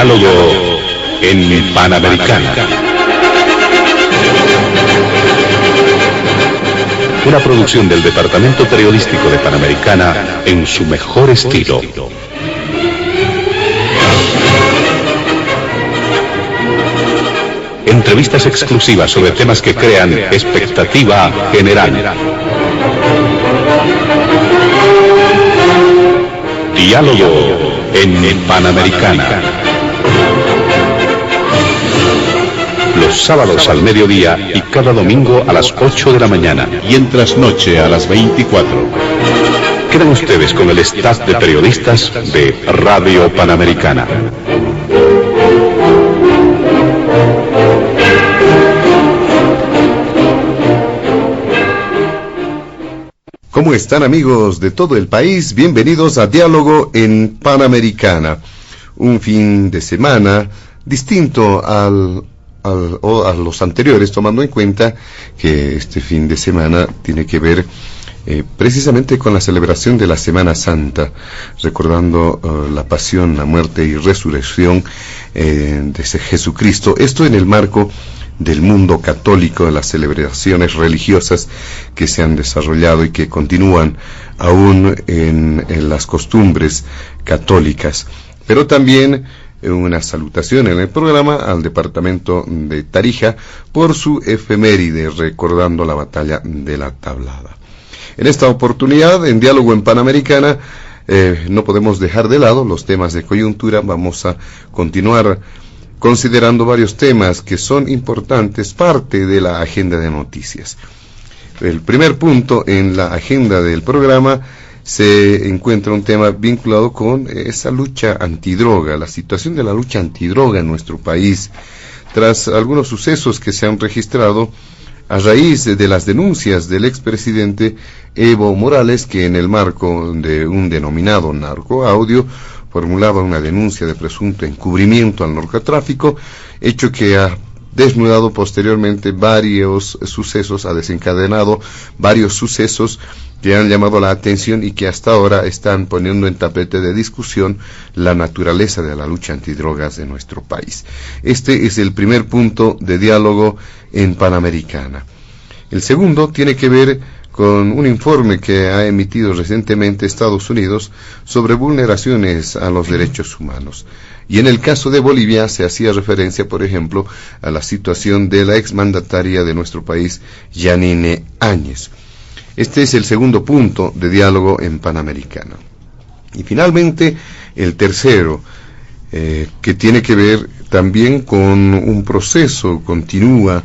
Diálogo en Panamericana. Una producción del Departamento Periodístico de Panamericana en su mejor estilo. Entrevistas exclusivas sobre temas que crean expectativa general. Diálogo en Panamericana. Los sábados al mediodía y cada domingo a las 8 de la mañana. Y en trasnoche a las 24. Quedan ustedes con el staff de periodistas de Radio Panamericana. ¿Cómo están, amigos de todo el país? Bienvenidos a Diálogo en Panamericana. Un fin de semana distinto a los anteriores, tomando en cuenta que este fin de semana tiene que ver precisamente con la celebración de la Semana Santa, recordando la pasión, la muerte y resurrección de Jesucristo. Esto en el marco del mundo católico, de las celebraciones religiosas que se han desarrollado y que continúan aún en las costumbres católicas. Pero también una salutación en el programa al departamento de Tarija por su efeméride, recordando la batalla de la Tablada. En esta oportunidad, en Diálogo en Panamericana, no podemos dejar de lado los temas de coyuntura. Vamos a continuar considerando varios temas que son importantes, parte de la agenda de noticias. El primer punto en la agenda del programa se encuentra un tema vinculado con esa lucha antidroga, la situación de la lucha antidroga en nuestro país, tras algunos sucesos que se han registrado a raíz de las denuncias del expresidente Evo Morales, que en el marco de un denominado narcoaudio formulaba una denuncia de presunto encubrimiento al narcotráfico, hecho que ha desnudado posteriormente varios sucesos, ha desencadenado varios sucesos que han llamado la atención y que hasta ahora están poniendo en tapete de discusión la naturaleza de la lucha antidrogas de nuestro país. Este es el primer punto de diálogo en Panamericana. El segundo tiene que ver con un informe que ha emitido recientemente Estados Unidos sobre vulneraciones a los derechos humanos. Y en el caso de Bolivia se hacía referencia, por ejemplo, a la situación de la exmandataria de nuestro país, Yanine Áñez. Este es el segundo punto de diálogo en Panamericana. Y finalmente, el tercero, que tiene que ver también con un proceso, continúa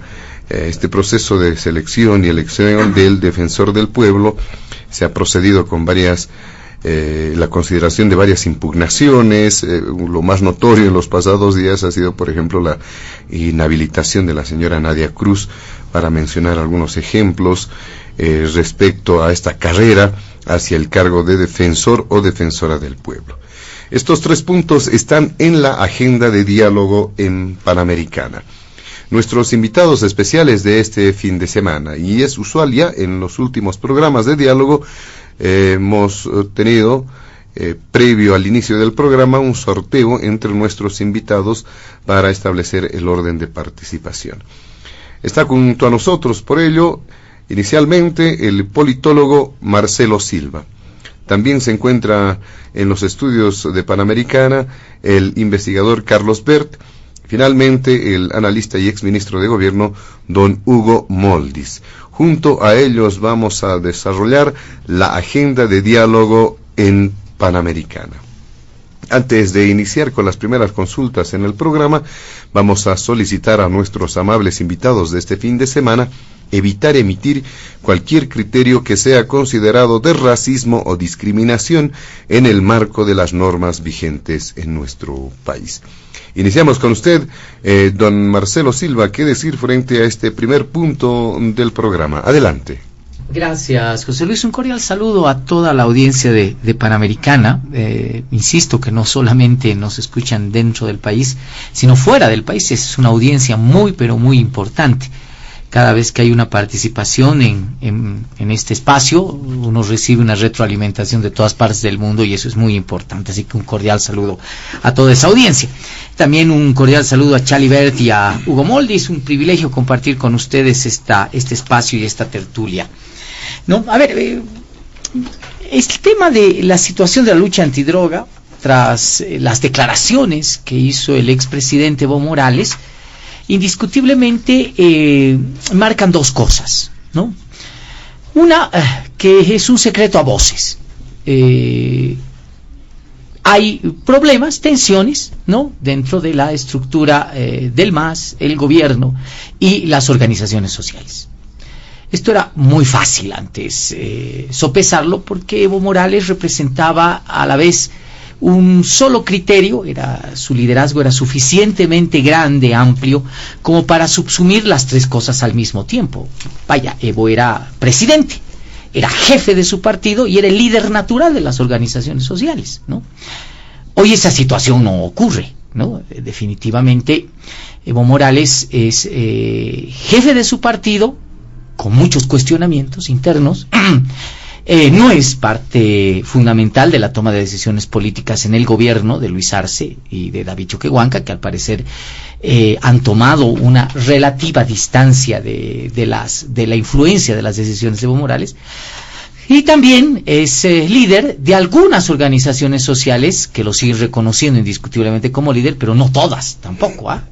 este proceso de selección y elección del defensor del pueblo. Se ha procedido con la consideración de varias impugnaciones. Lo más notorio en los pasados días ha sido, por ejemplo, la inhabilitación de la señora Nadia Cruz, para mencionar algunos ejemplos respecto a esta carrera hacia el cargo de defensor o defensora del pueblo. Estos tres puntos están en la agenda de diálogo en Panamericana. Nuestros invitados especiales de este fin de semana, y es usual ya en los últimos programas de diálogo, hemos tenido, previo al inicio del programa, un sorteo entre nuestros invitados para establecer el orden de participación. Está junto a nosotros, por ello, inicialmente el politólogo Marcelo Silva. También se encuentra en los estudios de Panamericana el investigador Carlos Bert. Finalmente, el analista y exministro de Gobierno, don Hugo Moldis. Junto a ellos vamos a desarrollar la agenda de diálogo en Panamericana. Antes de iniciar con las primeras consultas en el programa, vamos a solicitar a nuestros amables invitados de este fin de semana evitar emitir cualquier criterio que sea considerado de racismo o discriminación en el marco de las normas vigentes en nuestro país. Iniciamos con usted, don Marcelo Silva. ¿Qué decir frente a este primer punto del programa? Adelante. Gracias, José Luis. Un cordial saludo a toda la audiencia de Panamericana. Insisto que no solamente nos escuchan dentro del país, sino fuera del país. Es una audiencia muy, pero muy importante. Cada vez que hay una participación en este espacio, uno recibe una retroalimentación de todas partes del mundo y eso es muy importante. Así que un cordial saludo a toda esa audiencia. También un cordial saludo a Chali Bert y a Hugo Moldi. Es un privilegio compartir con ustedes este espacio y esta tertulia. ¿No? A ver, el tema de la situación de la lucha antidroga, tras las declaraciones que hizo el expresidente Evo Morales, indiscutiblemente marcan dos cosas, ¿no? Una, que es un secreto a voces. Hay problemas, tensiones, ¿no?, dentro de la estructura del MAS, el gobierno y las organizaciones sociales. Esto era muy fácil antes sopesarlo, porque Evo Morales representaba a la vez un solo criterio, su liderazgo era suficientemente grande, amplio, como para subsumir las tres cosas al mismo tiempo. Vaya, Evo era presidente, era jefe de su partido y era el líder natural de las organizaciones sociales, ¿no? Hoy esa situación no ocurre, ¿no? Definitivamente Evo Morales es jefe de su partido, con muchos cuestionamientos internos. No es parte fundamental de la toma de decisiones políticas en el gobierno de Luis Arce y de David Choquehuanca, que al parecer han tomado una relativa distancia de la influencia de las decisiones de Evo Morales. Y también es líder de algunas organizaciones sociales que lo siguen reconociendo indiscutiblemente como líder, pero no todas tampoco, ¿ah?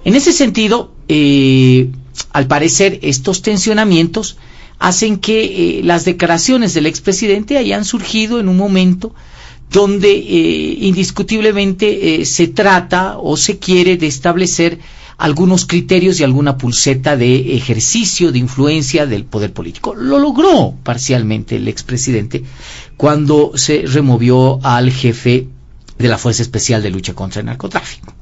En ese sentido, al parecer, estos tensionamientos hacen que las declaraciones del expresidente hayan surgido en un momento donde indiscutiblemente se trata o se quiere de establecer algunos criterios y alguna pulseta de ejercicio de influencia del poder político. Lo logró parcialmente el expresidente cuando se removió al jefe de la Fuerza Especial de Lucha contra el Narcotráfico.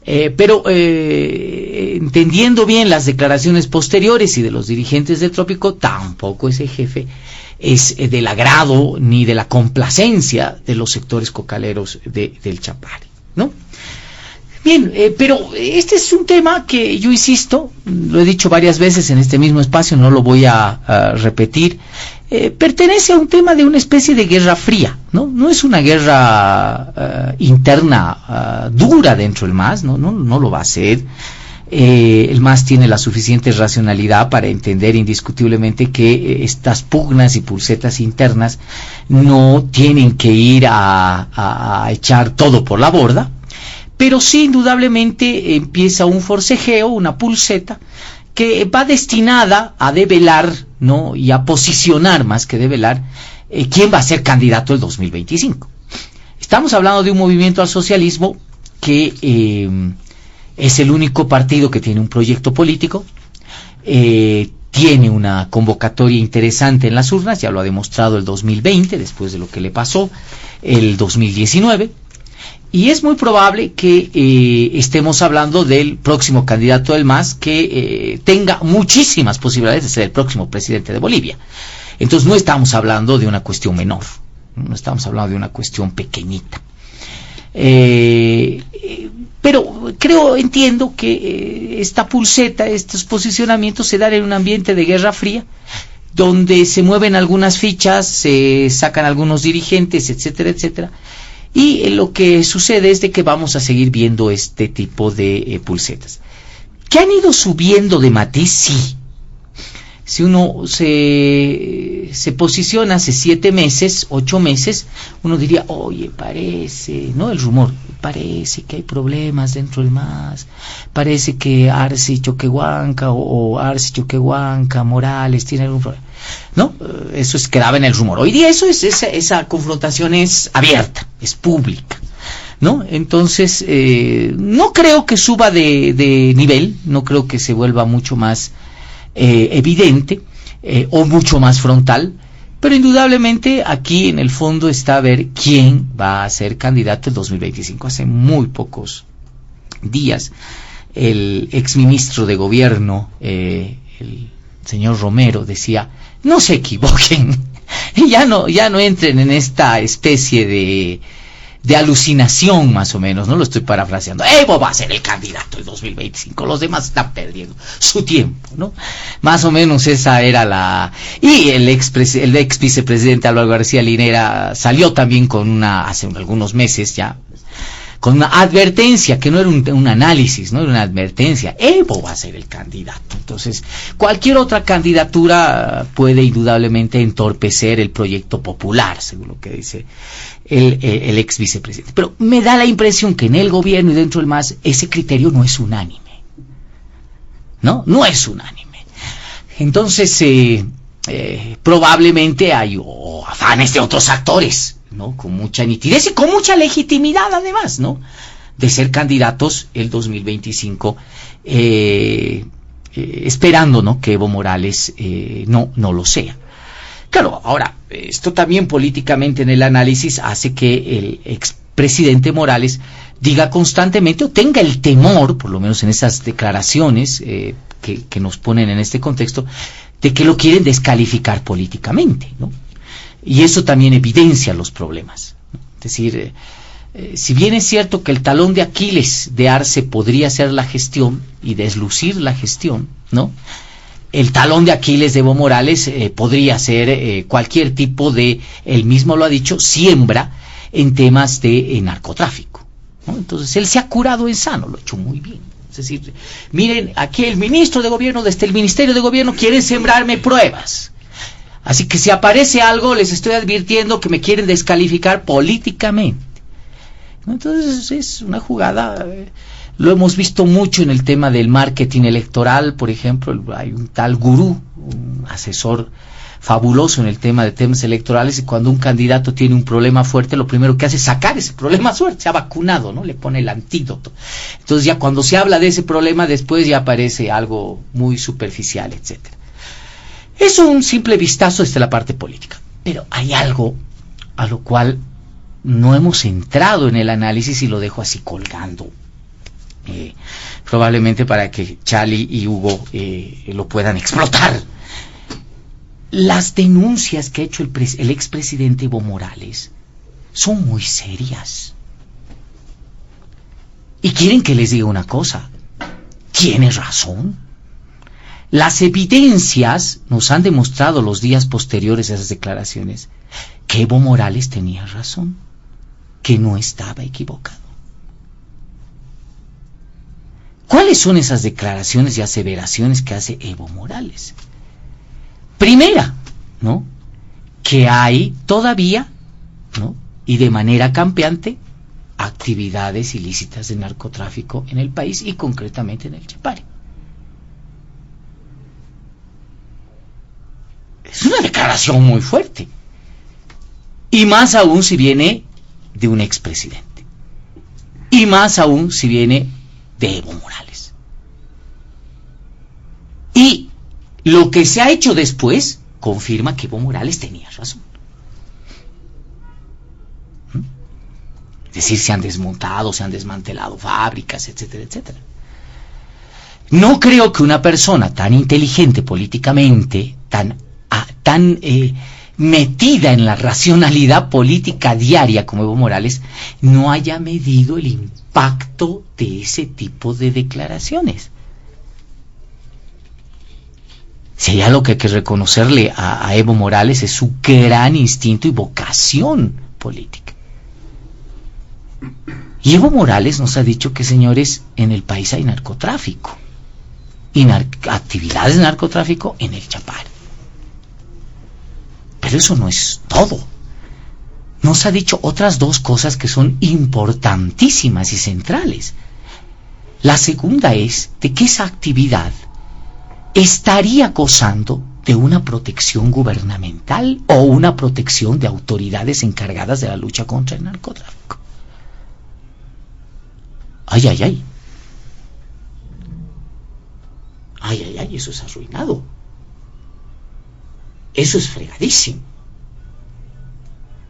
Pero entendiendo bien las declaraciones posteriores y de los dirigentes del Trópico, tampoco ese jefe es del agrado ni de la complacencia de los sectores cocaleros del Chapare, ¿no? Bien, pero este es un tema que yo insisto, lo he dicho varias veces en este mismo espacio, no lo voy a repetir, pertenece a un tema de una especie de guerra fría, ¿no? No es una guerra interna dura dentro del MAS, no lo va a ser. El MAS tiene la suficiente racionalidad para entender indiscutiblemente que estas pugnas y pulsetas internas no tienen que ir a echar todo por la borda, pero sí indudablemente empieza un forcejeo, una pulseta, que va destinada a develar, ¿no?, y a posicionar más que develar quién va a ser candidato el 2025. Estamos hablando de un movimiento al socialismo que es el único partido que tiene un proyecto político, tiene una convocatoria interesante en las urnas, ya lo ha demostrado el 2020, después de lo que le pasó el 2019, y es muy probable que estemos hablando del próximo candidato del MAS que tenga muchísimas posibilidades de ser el próximo presidente de Bolivia. Entonces no estamos hablando de una cuestión menor, no estamos hablando de una cuestión pequeñita. Pero entiendo que esta pulseta, estos posicionamientos se dan en un ambiente de guerra fría, donde se mueven algunas fichas, se sacan algunos dirigentes, etcétera, etcétera. Y lo que sucede es de que vamos a seguir viendo este tipo de pulsetas. ¿Que han ido subiendo de matiz? Sí. Si uno se posiciona hace 7 meses, 8 meses, uno diría, oye, parece, ¿no? El rumor, parece que hay problemas dentro del MAS, parece que Arce y Choquehuanca o Arce y Choquehuanca, Morales, tienen algún problema. ¿No? Eso quedaba en el rumor. Hoy día esa confrontación es abierta, es pública, ¿no? Entonces, no creo que suba de nivel, no creo que se vuelva mucho más evidente o mucho más frontal, pero indudablemente aquí en el fondo está a ver quién va a ser candidato el 2025. Hace muy pocos días el exministro de gobierno, el señor Romero, decía: no se equivoquen, ya no entren en esta especie de alucinación, más o menos, no lo estoy parafraseando. Evo va a ser el candidato del 2025, los demás están perdiendo su tiempo, ¿no? Más o menos esa era la... Y el ex vicepresidente Álvaro García Linera salió también con hace algunos meses ya, con una advertencia, que no era un análisis, no era una advertencia. Evo va a ser el candidato. Entonces, cualquier otra candidatura puede indudablemente entorpecer el proyecto popular, según lo que dice el ex vicepresidente. Pero me da la impresión que en el gobierno y dentro del MAS ese criterio no es unánime. No es unánime. Entonces, probablemente hay afanes de otros actores, ¿no? Con mucha nitidez y con mucha legitimidad además, ¿no? De ser candidatos el 2025, esperando, ¿no? Que Evo Morales no lo sea. Claro, ahora, esto también políticamente en el análisis hace que el expresidente Morales diga constantemente, o tenga el temor, por lo menos en esas declaraciones que nos ponen en este contexto, de que lo quieren descalificar políticamente, ¿no? Y eso también evidencia los problemas, ¿no? Es decir, si bien es cierto que el talón de Aquiles de Arce podría ser la gestión y deslucir la gestión, ¿no? El talón de Aquiles de Evo Morales podría ser cualquier tipo de, él mismo lo ha dicho, siembra en temas de narcotráfico, ¿no? Entonces él se ha curado en sano, lo ha hecho muy bien. Es decir, miren, aquí el ministro de gobierno, desde el ministerio de gobierno, quieren sembrarme pruebas. Así que si aparece algo, les estoy advirtiendo que me quieren descalificar políticamente. Entonces es una jugada, lo hemos visto mucho en el tema del marketing electoral, por ejemplo, hay un tal gurú, un asesor fabuloso en el tema de temas electorales, y cuando un candidato tiene un problema fuerte, lo primero que hace es sacar ese problema fuerte, se ha vacunado, ¿no? Le pone el antídoto. Entonces ya cuando se habla de ese problema, después ya aparece algo muy superficial, etcétera. Es un simple vistazo desde la parte política, pero hay algo a lo cual no hemos entrado en el análisis y lo dejo así colgando, probablemente para que Charlie y Hugo lo puedan explotar. Las denuncias que ha hecho el expresidente Evo Morales son muy serias. Y quieren que les diga una cosa, tiene razón. Las evidencias nos han demostrado los días posteriores a esas declaraciones que Evo Morales tenía razón, que no estaba equivocado. ¿Cuáles son esas declaraciones y aseveraciones que hace Evo Morales? Primera, ¿no? Que hay todavía, ¿no? Y de manera campeante, actividades ilícitas de narcotráfico en el país y concretamente en el Chapare. Es una declaración muy fuerte. Y más aún si viene de un expresidente. Y más aún si viene de Evo Morales. Y lo que se ha hecho después confirma que Evo Morales tenía razón. Es decir, se han desmontado, se han desmantelado fábricas, etcétera, etcétera. No creo que una persona tan inteligente políticamente, tan metida en la racionalidad política diaria como Evo Morales, no haya medido el impacto de ese tipo de declaraciones. Si hay algo que hay que reconocerle a Evo Morales es su gran instinto y vocación política. Y Evo Morales nos ha dicho que, señores, en el país hay narcotráfico y actividades de narcotráfico en el Chapare. Pero eso no es todo. Nos ha dicho otras dos cosas que son importantísimas y centrales. La segunda es de que esa actividad estaría gozando de una protección gubernamental o una protección de autoridades encargadas de la lucha contra el narcotráfico. Ay, ay, ay. Ay, ay, ay, eso es arruinado. Eso es fregadísimo.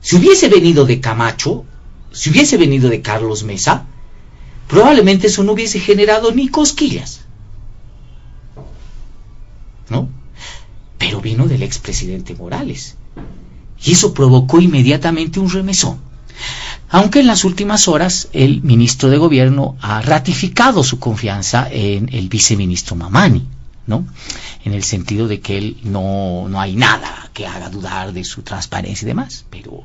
Si hubiese venido de Camacho, si hubiese venido de Carlos Mesa, probablemente eso no hubiese generado ni cosquillas, ¿no? Pero vino del expresidente Morales y eso provocó inmediatamente un remesón. Aunque en las últimas horas el ministro de Gobierno ha ratificado su confianza en el viceministro Mamani, ¿no? En el sentido de que él no hay nada que haga dudar de su transparencia y demás, pero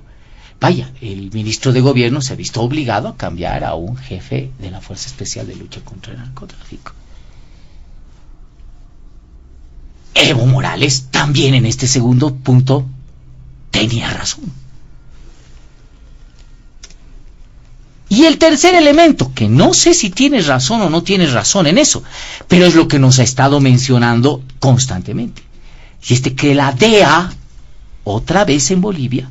vaya, el ministro de Gobierno se ha visto obligado a cambiar a un jefe de la Fuerza Especial de Lucha contra el Narcotráfico. Evo Morales también en este segundo punto tenía razón. Y el tercer elemento, que no sé si tienes razón o no tienes razón en eso, pero es lo que nos ha estado mencionando constantemente, y es de que la DEA, otra vez en Bolivia,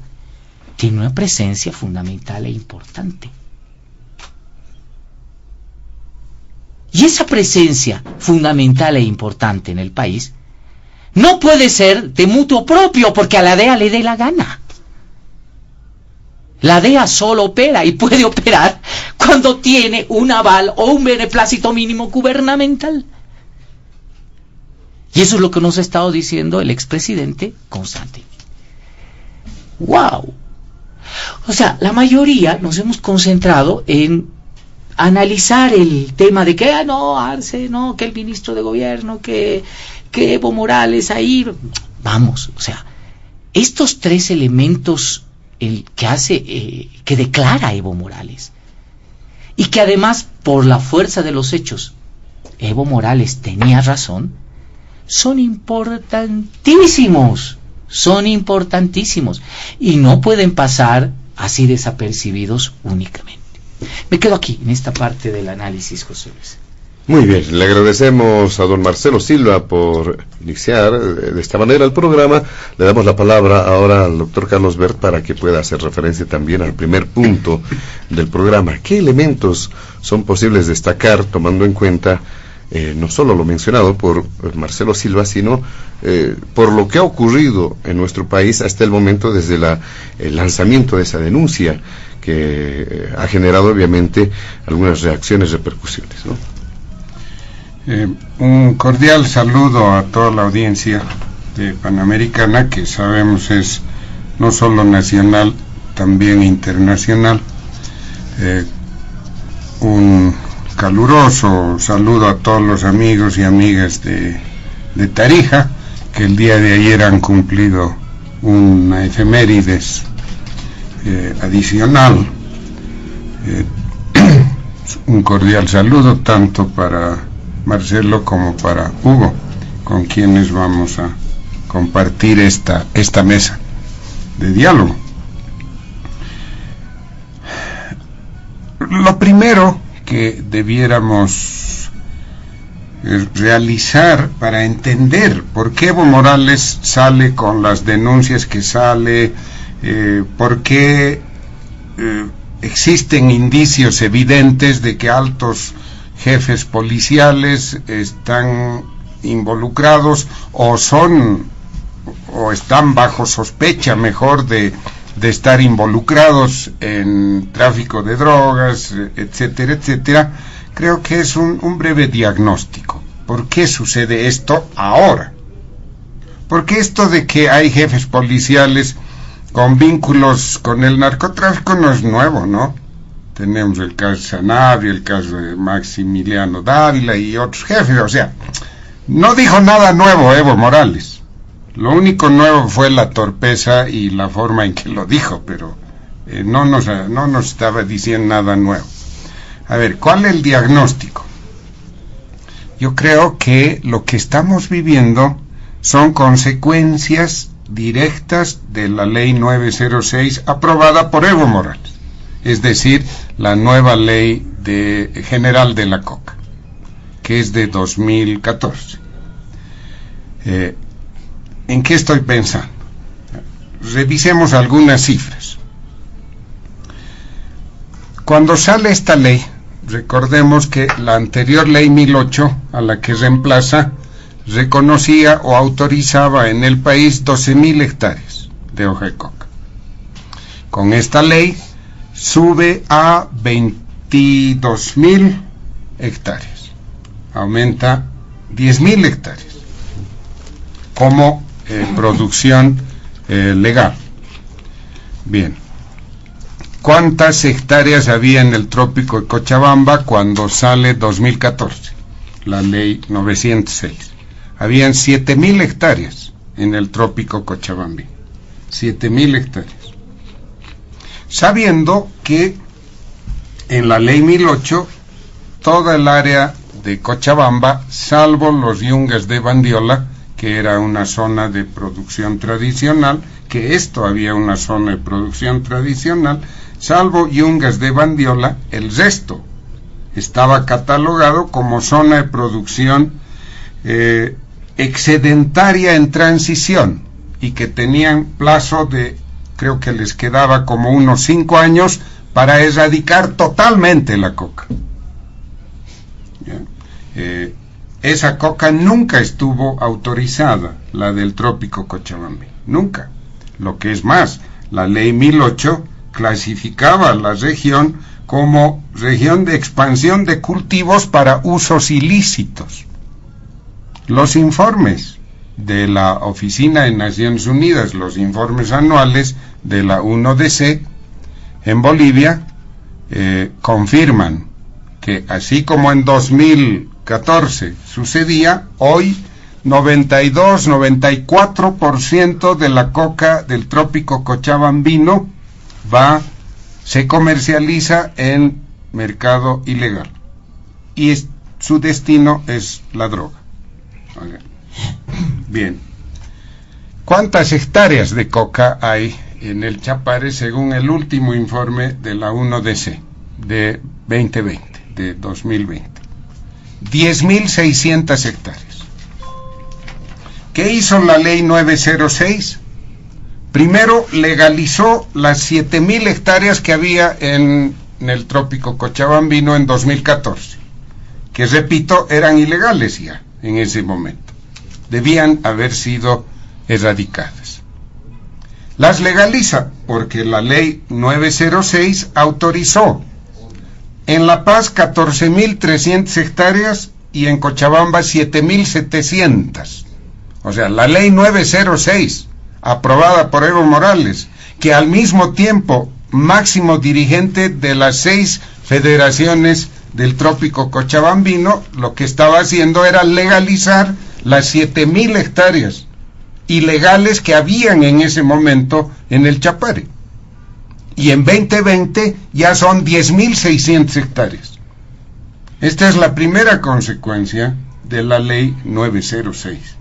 tiene una presencia fundamental e importante. Y esa presencia fundamental e importante en el país no puede ser de mutuo propio porque a la DEA le dé la gana. La DEA solo opera y puede operar cuando tiene un aval o un beneplácito mínimo gubernamental. Y eso es lo que nos ha estado diciendo el expresidente constantemente. ¡Wow! O sea, la mayoría nos hemos concentrado en analizar el tema de que, no, Arce, no, que el ministro de Gobierno, que Evo Morales ahí. Vamos, o sea, estos tres elementos que declara Evo Morales, y que además, por la fuerza de los hechos, Evo Morales tenía razón, son importantísimos, y no pueden pasar así desapercibidos únicamente. Me quedo aquí, en esta parte del análisis, José Luis. Muy bien, le agradecemos a don Marcelo Silva por iniciar de esta manera el programa. Le damos la palabra ahora al doctor Carlos Bert para que pueda hacer referencia también al primer punto del programa. ¿Qué elementos son posibles destacar tomando en cuenta no solo lo mencionado por Marcelo Silva, sino por lo que ha ocurrido en nuestro país hasta el momento desde el lanzamiento de esa denuncia que ha generado obviamente algunas reacciones, repercusiones, ¿no? Un cordial saludo a toda la audiencia de Panamericana, que sabemos es no solo nacional, también internacional. Un caluroso saludo a todos los amigos y amigas de Tarija, que el día de ayer han cumplido una efemérides adicional. Un cordial saludo tanto para Marcelo como para Hugo, con quienes vamos a compartir esta mesa de diálogo. Lo primero que debiéramos realizar para entender por qué Evo Morales sale con las denuncias que sale, por qué existen indicios evidentes de que altos jefes policiales están involucrados o están bajo sospecha, mejor, de estar involucrados en tráfico de drogas, etcétera, etcétera. Creo que es un breve diagnóstico. ¿Por qué sucede esto ahora? Porque esto de que hay jefes policiales con vínculos con el narcotráfico no es nuevo, ¿no? Tenemos el caso de Sanabria, el caso de Maximiliano Dávila y otros jefes. O sea, no dijo nada nuevo Evo Morales. Lo único nuevo fue la torpeza y la forma en que lo dijo, pero no nos estaba diciendo nada nuevo. A ver, ¿cuál es el diagnóstico? Yo creo que lo que estamos viviendo son consecuencias directas de la ley 906 aprobada por Evo Morales. Es decir, la nueva ley general de la coca, que es de 2014. ¿En qué estoy pensando? Revisemos algunas cifras. Cuando sale esta ley, recordemos que la anterior ley 1008, a la que reemplaza, reconocía o autorizaba en el país 12.000 hectáreas de hoja de coca. Con esta ley sube a 22.000 hectáreas, aumenta 10.000 hectáreas como producción legal. Bien, ¿cuántas hectáreas había en el trópico de Cochabamba cuando sale 2014? La ley 906. Habían 7.000 hectáreas en el trópico cochabambino. 7.000 hectáreas. Sabiendo que en la ley 1008, toda el área de Cochabamba, salvo los yungas de Bandiola, que era una zona de producción tradicional, que es todavía una zona de producción tradicional, salvo yungas de Bandiola, el resto estaba catalogado como zona de producción excedentaria en transición, y que tenían plazo de, creo que les quedaba como unos 5 años para erradicar totalmente la coca. Esa coca nunca estuvo autorizada, la del trópico cochabambino, nunca. Lo que es más, la ley 1008 clasificaba la región como región de expansión de cultivos para usos ilícitos. Los informes de la Oficina de Naciones Unidas, los informes anuales de la 1DC en Bolivia, confirman que así como en 2014 sucedía, hoy 92-94% de la coca del trópico cochabambino se comercializa en mercado ilegal, y su destino es la droga. Bien, ¿cuántas hectáreas de coca hay en el Chapare según el último informe de la 1DC de 2020? 10.600 hectáreas. ¿Qué hizo la ley 906? Primero legalizó las 7.000 hectáreas que había en el trópico cochabambino en 2014, que repito, eran ilegales ya en ese momento. Debían haber sido erradicadas. Las legaliza porque la ley 906 autorizó en La Paz 14.300 hectáreas y en Cochabamba 7.700. O sea, la ley 906, aprobada por Evo Morales, que al mismo tiempo máximo dirigente de las 6 federaciones del trópico cochabambino, lo que estaba haciendo era legalizar las 7.000 hectáreas ilegales que habían en ese momento en el Chapare. Y en 2020 ya son 10.600 hectáreas. Esta es la primera consecuencia de la ley 906.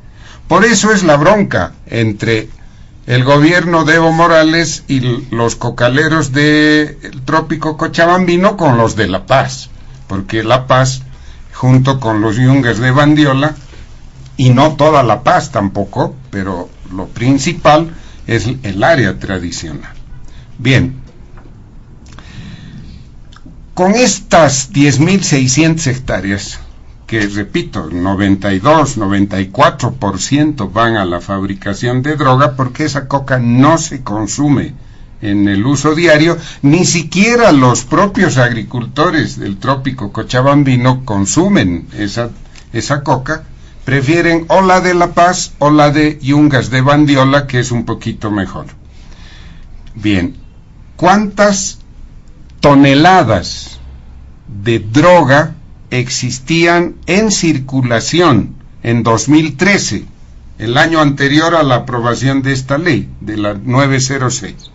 Por eso es la bronca entre el gobierno de Evo Morales y los cocaleros del trópico cochabambino con los de La Paz, porque La Paz, junto con los yungas de Bandiola, y no toda La Paz tampoco, pero lo principal es el área tradicional. Bien, con estas 10.600 hectáreas, que repito, 92-94% van a la fabricación de droga, porque esa coca no se consume en el uso diario, ni siquiera los propios agricultores del trópico cochabambino consumen esa coca, prefieren o la de La Paz o la de yungas de Bandiola, que es un poquito mejor. Bien, ¿cuántas toneladas de droga existían en circulación en 2013, el año anterior a la aprobación de esta ley, de la 906?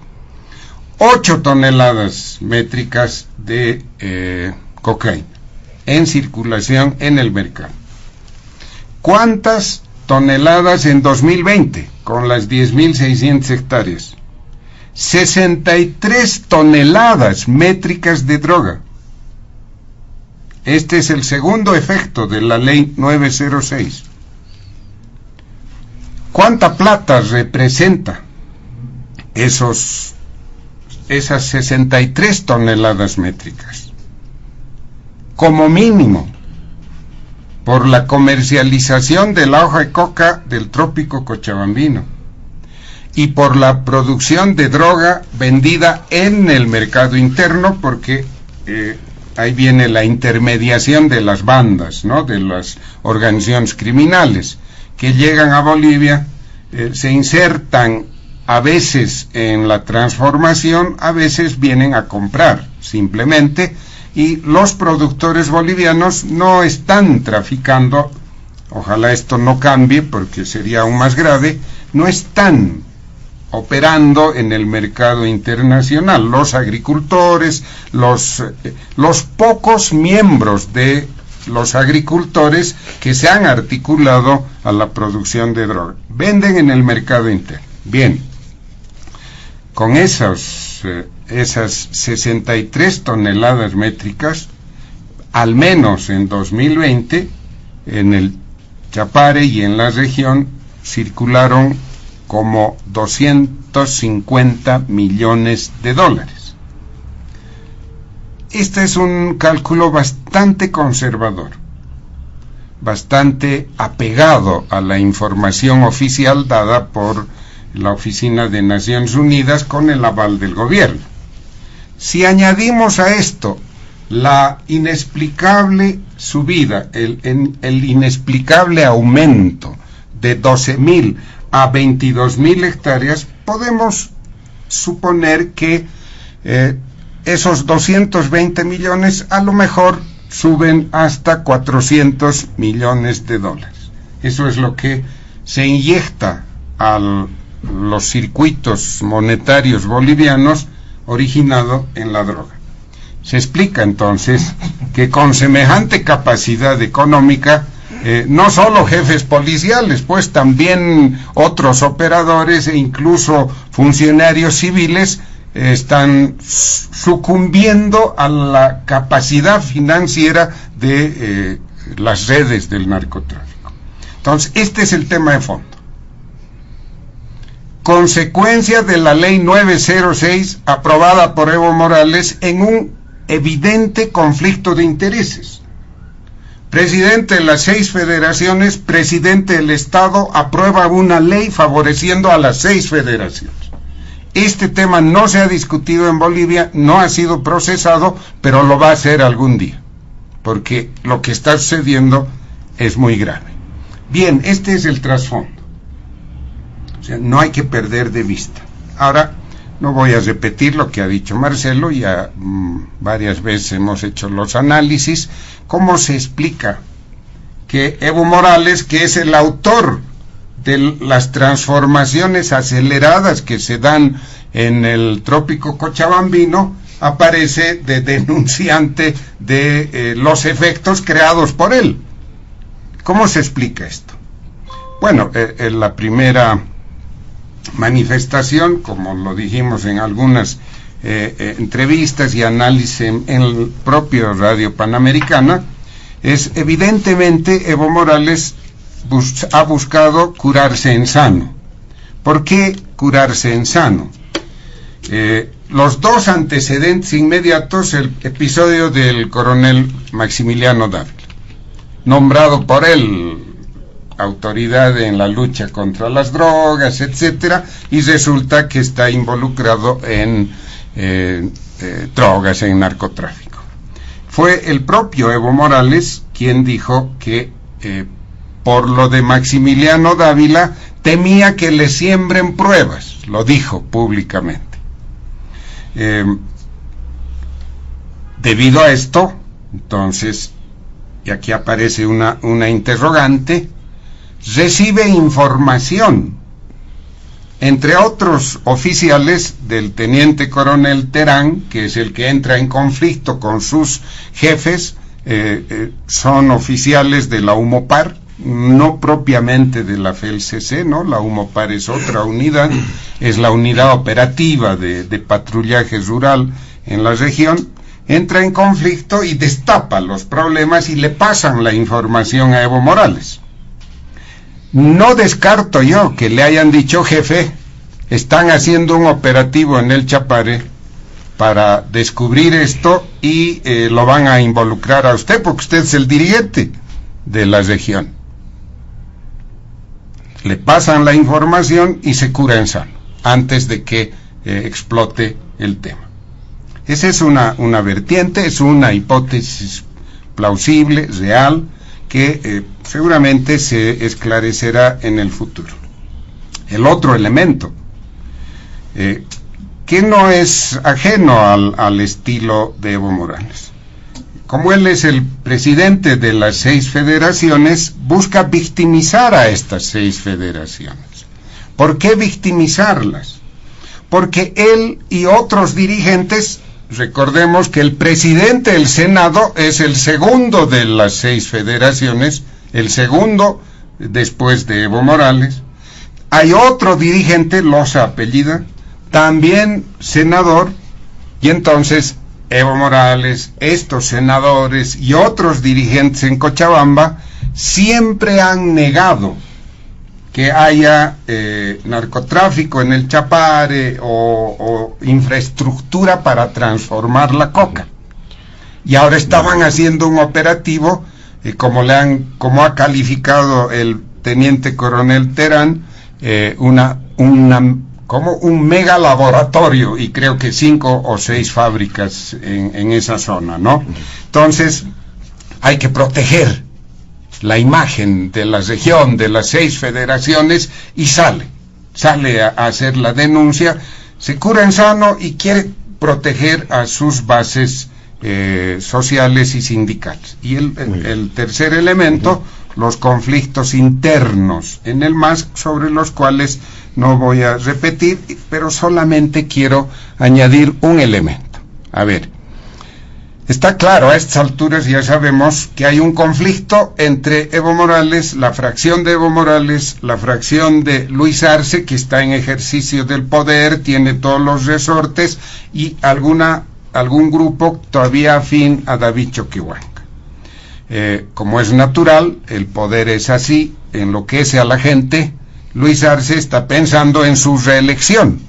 8 toneladas métricas de cocaína en circulación en el mercado. ¿Cuántas toneladas en 2020 con las 10.600 hectáreas? 63 toneladas métricas de droga. Este es el segundo efecto de la ley 906. ¿Cuánta plata representa esas 63 toneladas métricas? Como mínimo, por la comercialización de la hoja de coca del trópico cochabambino y por la producción de droga vendida en el mercado interno, porque ahí viene la intermediación de las bandas, ¿no?, de las organizaciones criminales que llegan a Bolivia, se insertan a veces en la transformación, a veces vienen a comprar simplemente, y los productores bolivianos no están traficando, ojalá esto no cambie porque sería aún más grave, no están operando en el mercado internacional. Los agricultores, los pocos miembros de los agricultores que se han articulado a la producción de droga, venden en el mercado interno. Bien, con esas 63 toneladas métricas, al menos en 2020, en el Chapare y en la región circularon como 250 millones de dólares. Este es un cálculo bastante conservador, bastante apegado a la información oficial dada por la Oficina de Naciones Unidas con el aval del gobierno. Si añadimos a esto la inexplicable subida, el inexplicable aumento de 12.000 a 22.000 hectáreas, podemos suponer que esos 220 millones a lo mejor suben hasta 400 millones de dólares. Eso es lo que se inyecta a los circuitos monetarios bolivianos originado en la droga. Se explica entonces que con semejante capacidad económica, no solo jefes policiales, pues también otros operadores e incluso funcionarios civiles están sucumbiendo a la capacidad financiera de las redes del narcotráfico. Entonces, este es el tema de fondo. Consecuencia de la ley 906 aprobada por Evo Morales en un evidente conflicto de intereses. Presidente de las 6 federaciones, presidente del Estado, aprueba una ley favoreciendo a las 6 federaciones. Este tema no se ha discutido en Bolivia, no ha sido procesado, pero lo va a hacer algún día, porque lo que está sucediendo es muy grave. Bien, este es el trasfondo. O sea, no hay que perder de vista. Ahora, no voy a repetir lo que ha dicho Marcelo, ya varias veces hemos hecho los análisis. ¿Cómo se explica que Evo Morales, que es el autor de las transformaciones aceleradas que se dan en el trópico cochabambino, aparece de denunciante de los efectos creados por él? ¿Cómo se explica esto? Bueno, en la primera manifestación, como lo dijimos en algunas entrevistas y análisis en el propio Radio Panamericana, es evidentemente Evo Morales ha buscado curarse en sano. ¿Por qué curarse en sano? Los dos antecedentes inmediatos, el episodio del coronel Maximiliano Dávila, nombrado por él autoridad en la lucha contra las drogas, etcétera, y resulta que está involucrado en drogas, en narcotráfico. Fue el propio Evo Morales quien dijo que por lo de Maximiliano Dávila temía que le siembren pruebas, lo dijo públicamente. Debido a esto, entonces, y aquí aparece una interrogante, recibe información, entre otros oficiales, del teniente coronel Terán, que es el que entra en conflicto con sus jefes, son oficiales de la UMOPAR, no propiamente de la FELCC, ¿no? La UMOPAR es otra unidad, es la unidad operativa de patrullaje rural en la región. Entra en conflicto y destapa los problemas y le pasan la información a Evo Morales. No descarto yo que le hayan dicho: jefe, están haciendo un operativo en el Chapare para descubrir esto y lo van a involucrar a usted porque usted es el dirigente de la región. Le pasan la información y se cura en sano antes de que explote el tema. Esa es una vertiente, es una hipótesis plausible, real, que seguramente se esclarecerá en el futuro. El otro elemento, que no es ajeno al estilo de Evo Morales. Como él es el presidente de las 6 federaciones, busca victimizar a estas 6 federaciones. ¿Por qué victimizarlas? Porque él y otros dirigentes, recordemos que el presidente del Senado es el segundo de las 6 federaciones, el segundo después de Evo Morales. Hay otro dirigente, Loza apellida, también senador, y entonces Evo Morales, estos senadores y otros dirigentes en Cochabamba siempre han negado que haya narcotráfico en el Chapare o infraestructura para transformar la coca. Y ahora estaban haciendo un operativo, como ha calificado el teniente coronel Terán, como un mega laboratorio, y creo que 5 o 6 fábricas en esa zona, ¿no? Entonces, hay que proteger la imagen de la región, de las 6 federaciones, y sale a hacer la denuncia, se cura en sano y quiere proteger a sus bases sociales y sindicales. Y el tercer elemento, los conflictos internos en el MAS, sobre los cuales no voy a repetir, pero solamente quiero añadir un elemento. A ver, está claro, a estas alturas ya sabemos que hay un conflicto entre Evo Morales, la fracción de Evo Morales, la fracción de Luis Arce, que está en ejercicio del poder, tiene todos los resortes, y algún grupo todavía afín a David Choquehuanca. Como es natural, el poder es así, enloquece a la gente. Luis Arce está pensando en su reelección.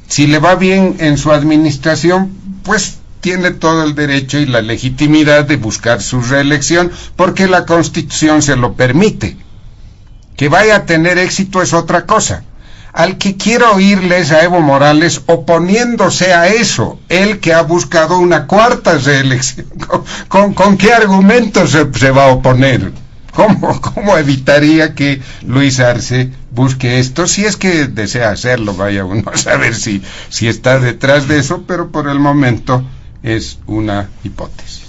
Si le va bien en su administración, pues tiene todo el derecho y la legitimidad de buscar su reelección, porque la Constitución se lo permite. Que vaya a tener éxito es otra cosa. Al que quiera oírles a Evo Morales oponiéndose a eso, él que ha buscado una 4ª reelección, ¿con qué argumentos se va a oponer? ¿Cómo evitaría que Luis Arce busque esto? Si es que desea hacerlo, vaya uno a saber si está detrás de eso, pero por el momento es una hipótesis.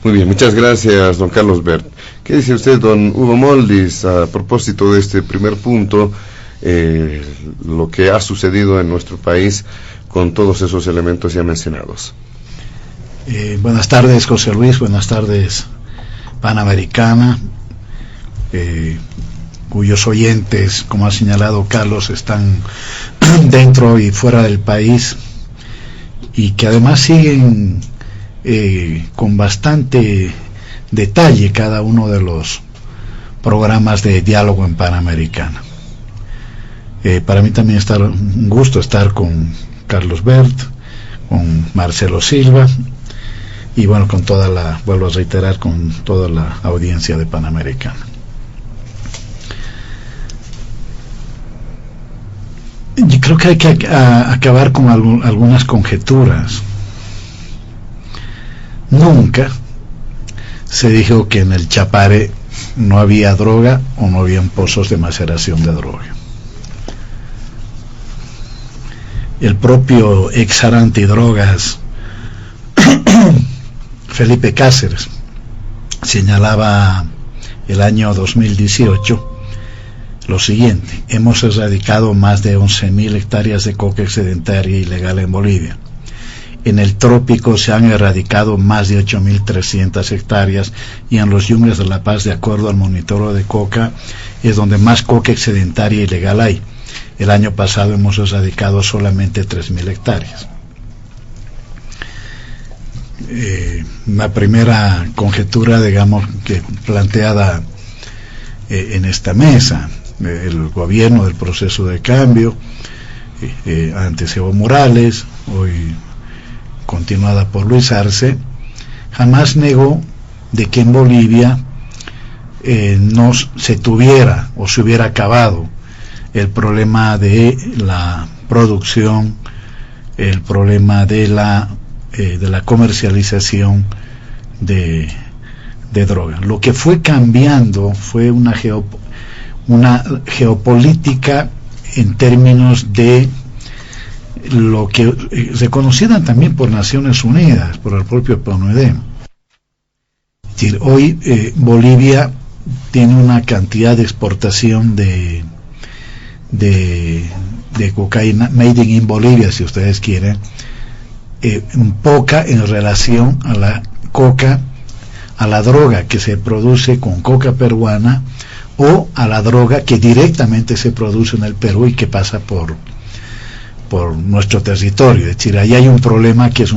Muy bien, muchas gracias, don Carlos Bert. ¿Qué dice usted, don Hugo Moldis, a propósito de este primer punto, lo que ha sucedido en nuestro país con todos esos elementos ya mencionados? Buenas tardes, José Luis, buenas tardes, Panamericana, cuyos oyentes, como ha señalado Carlos, están dentro y fuera del país, y que además siguen con bastante detalle cada uno de los programas de diálogo en Panamericana. Para mí también es un gusto estar con Carlos Bert, con Marcelo Silva, y bueno, vuelvo a reiterar, con toda la audiencia de Panamericana. Yo creo que hay que acabar con algunas conjeturas. Nunca se dijo que en el Chapare no había droga o no habían pozos de maceración de droga. El propio ex antidrogas Felipe Cáceres señalaba el año 2018 lo siguiente: hemos erradicado más de 11.000 hectáreas de coca excedentaria ilegal en Bolivia. En el trópico se han erradicado más de 8.300 hectáreas, y en los yungas de La Paz, de acuerdo al monitoreo de coca, es donde más coca excedentaria ilegal hay. El año pasado hemos erradicado solamente 3.000 hectáreas. La primera conjetura, digamos, que planteada en esta mesa, el gobierno del proceso de cambio, antes Evo Morales, hoy continuada por Luis Arce, jamás negó de que en Bolivia no se tuviera o se hubiera acabado el problema de la producción, el problema de la comercialización de droga. Lo que fue cambiando fue una geopolítica en términos de lo que reconocida también por Naciones Unidas, por el propio PNUD. Es decir, hoy Bolivia tiene una cantidad de exportación de cocaína made in Bolivia, si ustedes quieren, poca en relación a la coca, a la droga que se produce con coca peruana, o a la droga que directamente se produce en el Perú y que pasa por nuestro territorio. Es decir, ahí hay un problema que es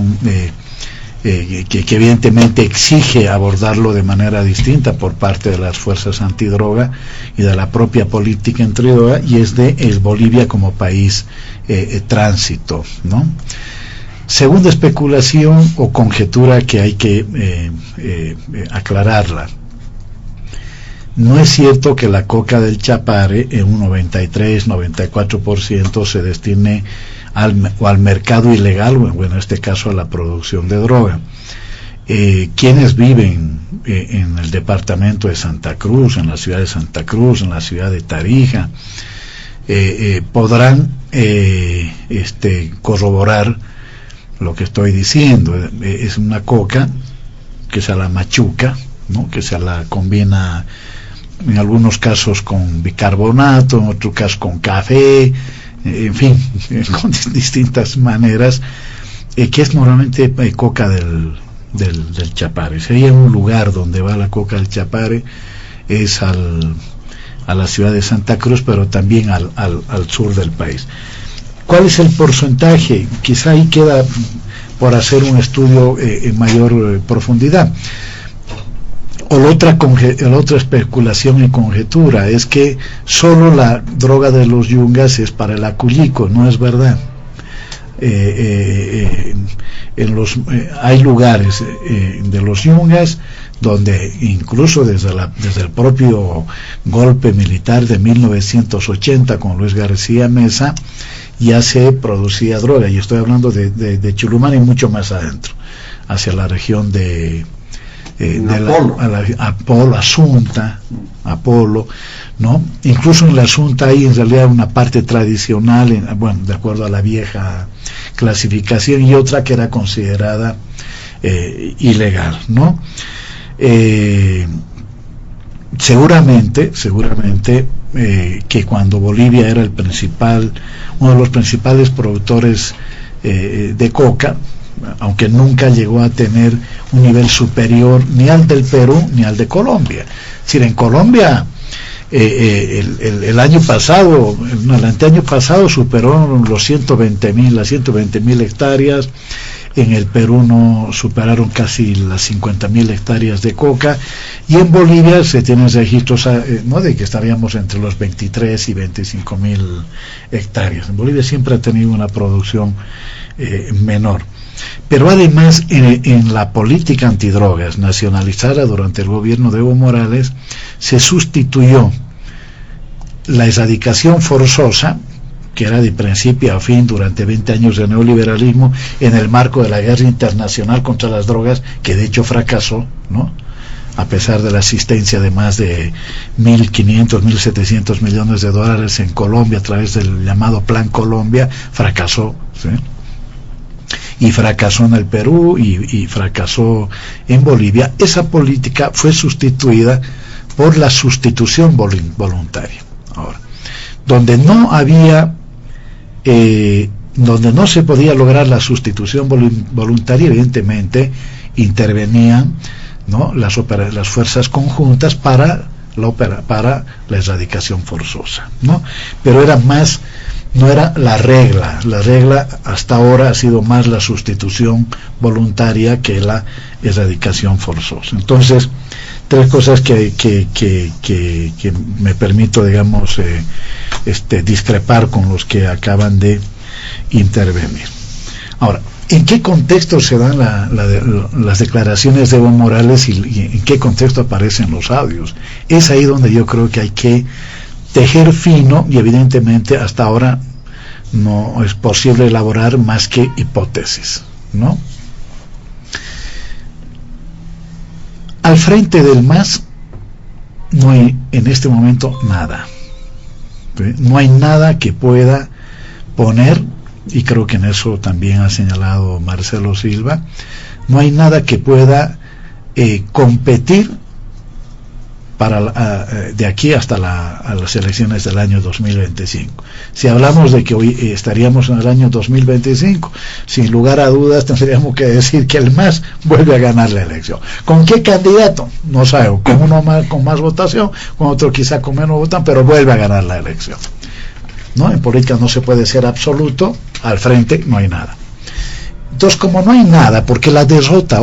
que evidentemente exige abordarlo de manera distinta por parte de las fuerzas antidroga y de la propia política antidroga, y es Bolivia como país tránsito, ¿no? Segunda especulación o conjetura que hay que aclararla. No es cierto que la coca del Chapare en un 93-94% se destine al mercado ilegal, o en este caso a la producción de droga. Quienes viven en el departamento de Santa Cruz, en la ciudad de Santa Cruz, en la ciudad de Tarija, podrán corroborar lo que estoy diciendo. Es una coca que se la machuca, ¿no? Que se la combina en algunos casos con bicarbonato, en otros casos con café, en fin, con distintas maneras, que es normalmente coca del Chapare. Sería un lugar donde va la coca del Chapare, es a la ciudad de Santa Cruz, pero también al sur del país. ¿Cuál es el porcentaje? Quizá ahí queda por hacer un estudio en mayor profundidad. O la otra especulación y conjetura es que solo la droga de los yungas es para el acullico. No es verdad. Hay lugares de los yungas donde incluso desde el propio golpe militar de 1980 con Luis García Mesa ya se producía droga, y estoy hablando de Chulumán y mucho más adentro, hacia la región de Apolo, Asunta, Apolo, ¿no? Incluso en la Asunta hay en realidad una parte tradicional, de acuerdo a la vieja clasificación, y otra que era considerada ilegal, ¿no? Seguramente que cuando Bolivia era uno de los principales productores de coca, aunque nunca llegó a tener un nivel superior ni al del Perú ni al de Colombia. Es decir, en Colombia el año pasado, el anteaño pasado superó las 120.000 hectáreas. En el Perú no superaron casi las 50.000 hectáreas de coca, y en Bolivia se tienen registros de que estaríamos entre los 23 y 25.000 hectáreas. En Bolivia siempre ha tenido una producción menor. Pero además en la política antidrogas nacionalizada durante el gobierno de Evo Morales se sustituyó la erradicación forzosa, que era de principio a fin durante 20 años de neoliberalismo, en el marco de la guerra internacional contra las drogas, que de hecho fracasó, ¿no? A pesar de la asistencia de más de 1.500, 1.700 millones de dólares en Colombia a través del llamado Plan Colombia, fracasó, ¿sí? Y fracasó en el Perú y fracasó en Bolivia. Esa política fue sustituida por la sustitución voluntaria. Ahora, donde no se podía lograr la sustitución voluntaria, evidentemente intervenían, ¿no?, las fuerzas conjuntas para la erradicación forzosa, ¿no? Pero no era la regla. La regla hasta ahora ha sido más la sustitución voluntaria que la erradicación forzosa. Entonces, tres cosas que me permito, digamos, discrepar con los que acaban de intervenir. Ahora, ¿en qué contexto se dan las declaraciones de Evo Morales y en qué contexto aparecen los audios? Es ahí donde yo creo que hay que tejer fino, y evidentemente hasta ahora no es posible elaborar más que hipótesis, ¿no? Al frente del MAS no hay en este momento nada, ¿sí? No hay nada que pueda poner y creo que en eso también ha señalado Marcelo Silva, no hay nada que pueda competir de aquí hasta a las elecciones del año 2025. Si hablamos de que hoy estaríamos en el año 2025, sin lugar a dudas tendríamos que decir que el MAS vuelve a ganar la elección. ¿Con qué candidato? No sabemos, con uno más, con más votación, con otro quizá con menos votación, pero vuelve a ganar la elección, ¿no? En política no se puede ser absoluto, al frente no hay nada. Entonces, como no hay nada, porque la derrota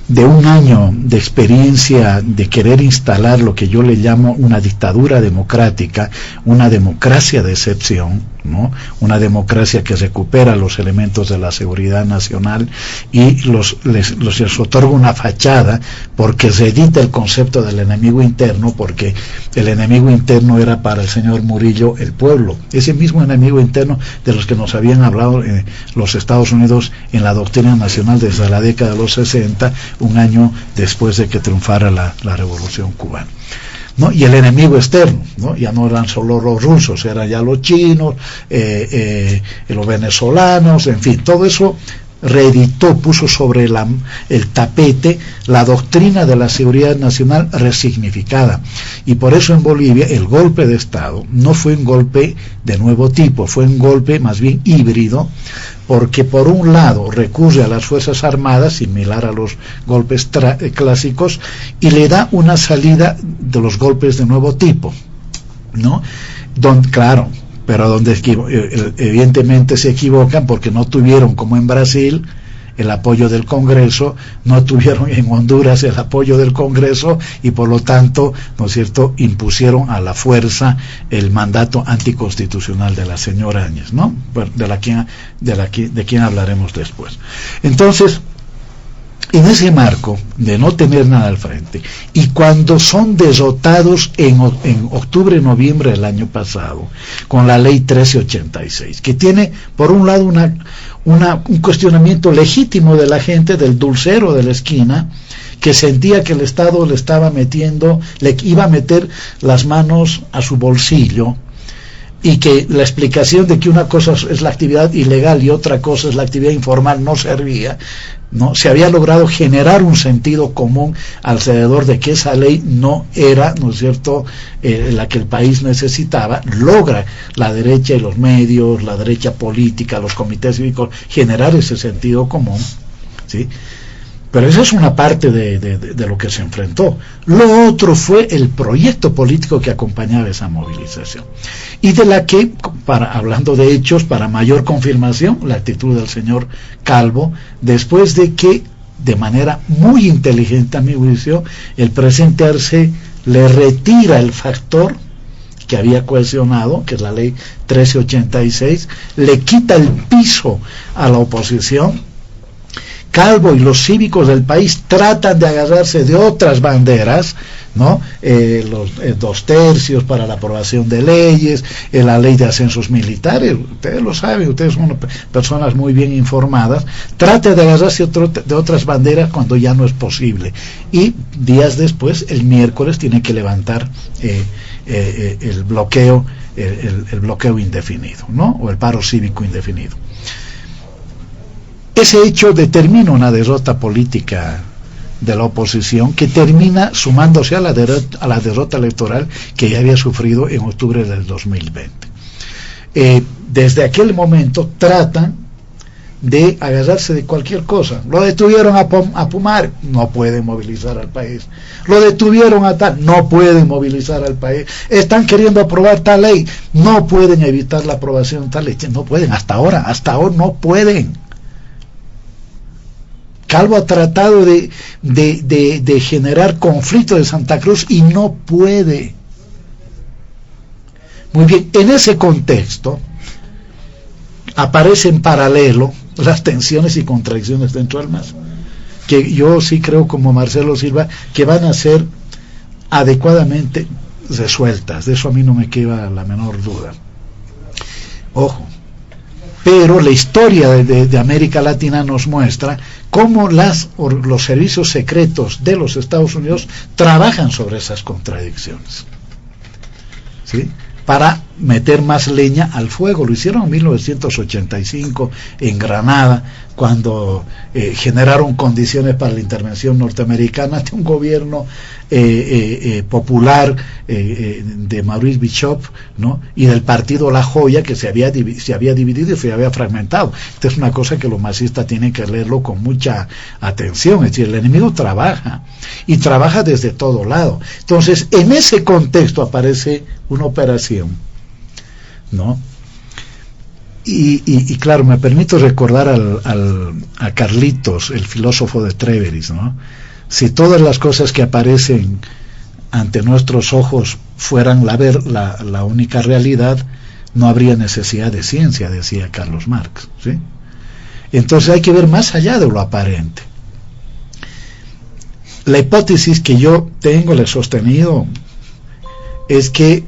de un año de experiencia de querer instalar lo que yo le llamo una dictadura democrática, una democracia de excepción, ¿no? Una democracia que recupera los elementos de la seguridad nacional y les otorga una fachada, porque se edita el concepto del enemigo interno, porque el enemigo interno era para el señor Murillo el pueblo, ese mismo enemigo interno de los que nos habían hablado los Estados Unidos en la doctrina nacional desde la década de los 60, un año después de que triunfara la Revolución Cubana, ¿no? Y el enemigo externo, ¿no? Ya no eran solo los rusos, eran ya los chinos, los venezolanos, en fin, todo eso reeditó, puso sobre el tapete la doctrina de la seguridad nacional resignificada, y por eso en Bolivia el golpe de Estado no fue un golpe de nuevo tipo, fue un golpe más bien híbrido, porque por un lado recurre a las Fuerzas Armadas, similar a los golpes clásicos, y le da una salida de los golpes de nuevo tipo, ¿no? Claro, pero donde evidentemente se equivocan, porque no tuvieron, como en Brasil, el apoyo del Congreso, no tuvieron en Honduras el apoyo del Congreso, y por lo tanto, ¿no es cierto?, impusieron a la fuerza el mandato anticonstitucional de la señora Áñez, ¿no? De quien hablaremos después. Entonces, en ese marco de no tener nada al frente, y cuando son derrotados en octubre, noviembre del año pasado, con la ley 1386, que tiene por un lado un cuestionamiento legítimo de la gente, del dulcero de la esquina, que sentía que el Estado le iba a meter las manos a su bolsillo, y que la explicación de que una cosa es la actividad ilegal y otra cosa es la actividad informal no servía, ¿no? Se había logrado generar un sentido común alrededor de que esa ley no era, ¿no es cierto?, la que el país necesitaba. Logra la derecha y los medios, la derecha política, los comités cívicos, generar ese sentido común, ¿sí? Pero esa es una parte de lo que se enfrentó. Lo otro fue el proyecto político que acompañaba esa movilización, y de la que, hablando de hechos, para mayor confirmación, la actitud del señor Calvo, después de que, de manera muy inteligente a mi juicio, el presidente Arce le retira el factor que había cohesionado, que es la ley 1386, le quita el piso a la oposición. Calvo y los cívicos del país tratan de agarrarse de otras banderas, ¿no? Los 2 tercios para la aprobación de leyes, la ley de ascensos militares, ustedes lo saben, ustedes son personas muy bien informadas. Tratan de agarrarse de otras banderas cuando ya no es posible, y días después, el miércoles, tiene que levantar el bloqueo indefinido, ¿no? O el paro cívico indefinido. Ese hecho determina una derrota política de la oposición, que termina sumándose a la derrota electoral que ya había sufrido en octubre del 2020. Desde aquel momento tratan de agarrarse de cualquier cosa. Lo detuvieron a Pumar, no pueden movilizar al país. Lo detuvieron a tal, no pueden movilizar al país. Están queriendo aprobar tal ley, no pueden evitar la aprobación de tal ley. No pueden, hasta ahora no pueden. Calvo ha tratado de generar conflicto de Santa Cruz y no puede. Muy bien, en ese contexto aparecen en paralelo las tensiones y contradicciones dentro del MAS, que yo sí creo, como Marcelo Silva, que van a ser adecuadamente resueltas. De eso a mí no me queda la menor duda. Ojo, pero la historia de América Latina nos muestra cómo los servicios secretos de los Estados Unidos trabajan sobre esas contradicciones, ¿sí?, para meter más leña al fuego. Lo hicieron en 1985 en Granada, cuando generaron condiciones para la intervención norteamericana de un gobierno popular de Maurice Bishop, ¿no? Y del partido La Joya, que se había dividido y se había fragmentado. Esta es una cosa que los marxistas tienen que leerlo con mucha atención. Es decir, el enemigo trabaja, y trabaja desde todo lado. Entonces, en ese contexto aparece una operación, ¿no? Y claro, me permito recordar a Carlitos, el filósofo de Treveris, ¿no? Si todas las cosas que aparecen ante nuestros ojos fueran la única realidad, no habría necesidad de ciencia, decía Carlos Marx, ¿sí? Entonces hay que ver más allá de lo aparente. La hipótesis que yo tengo, le he sostenido, es que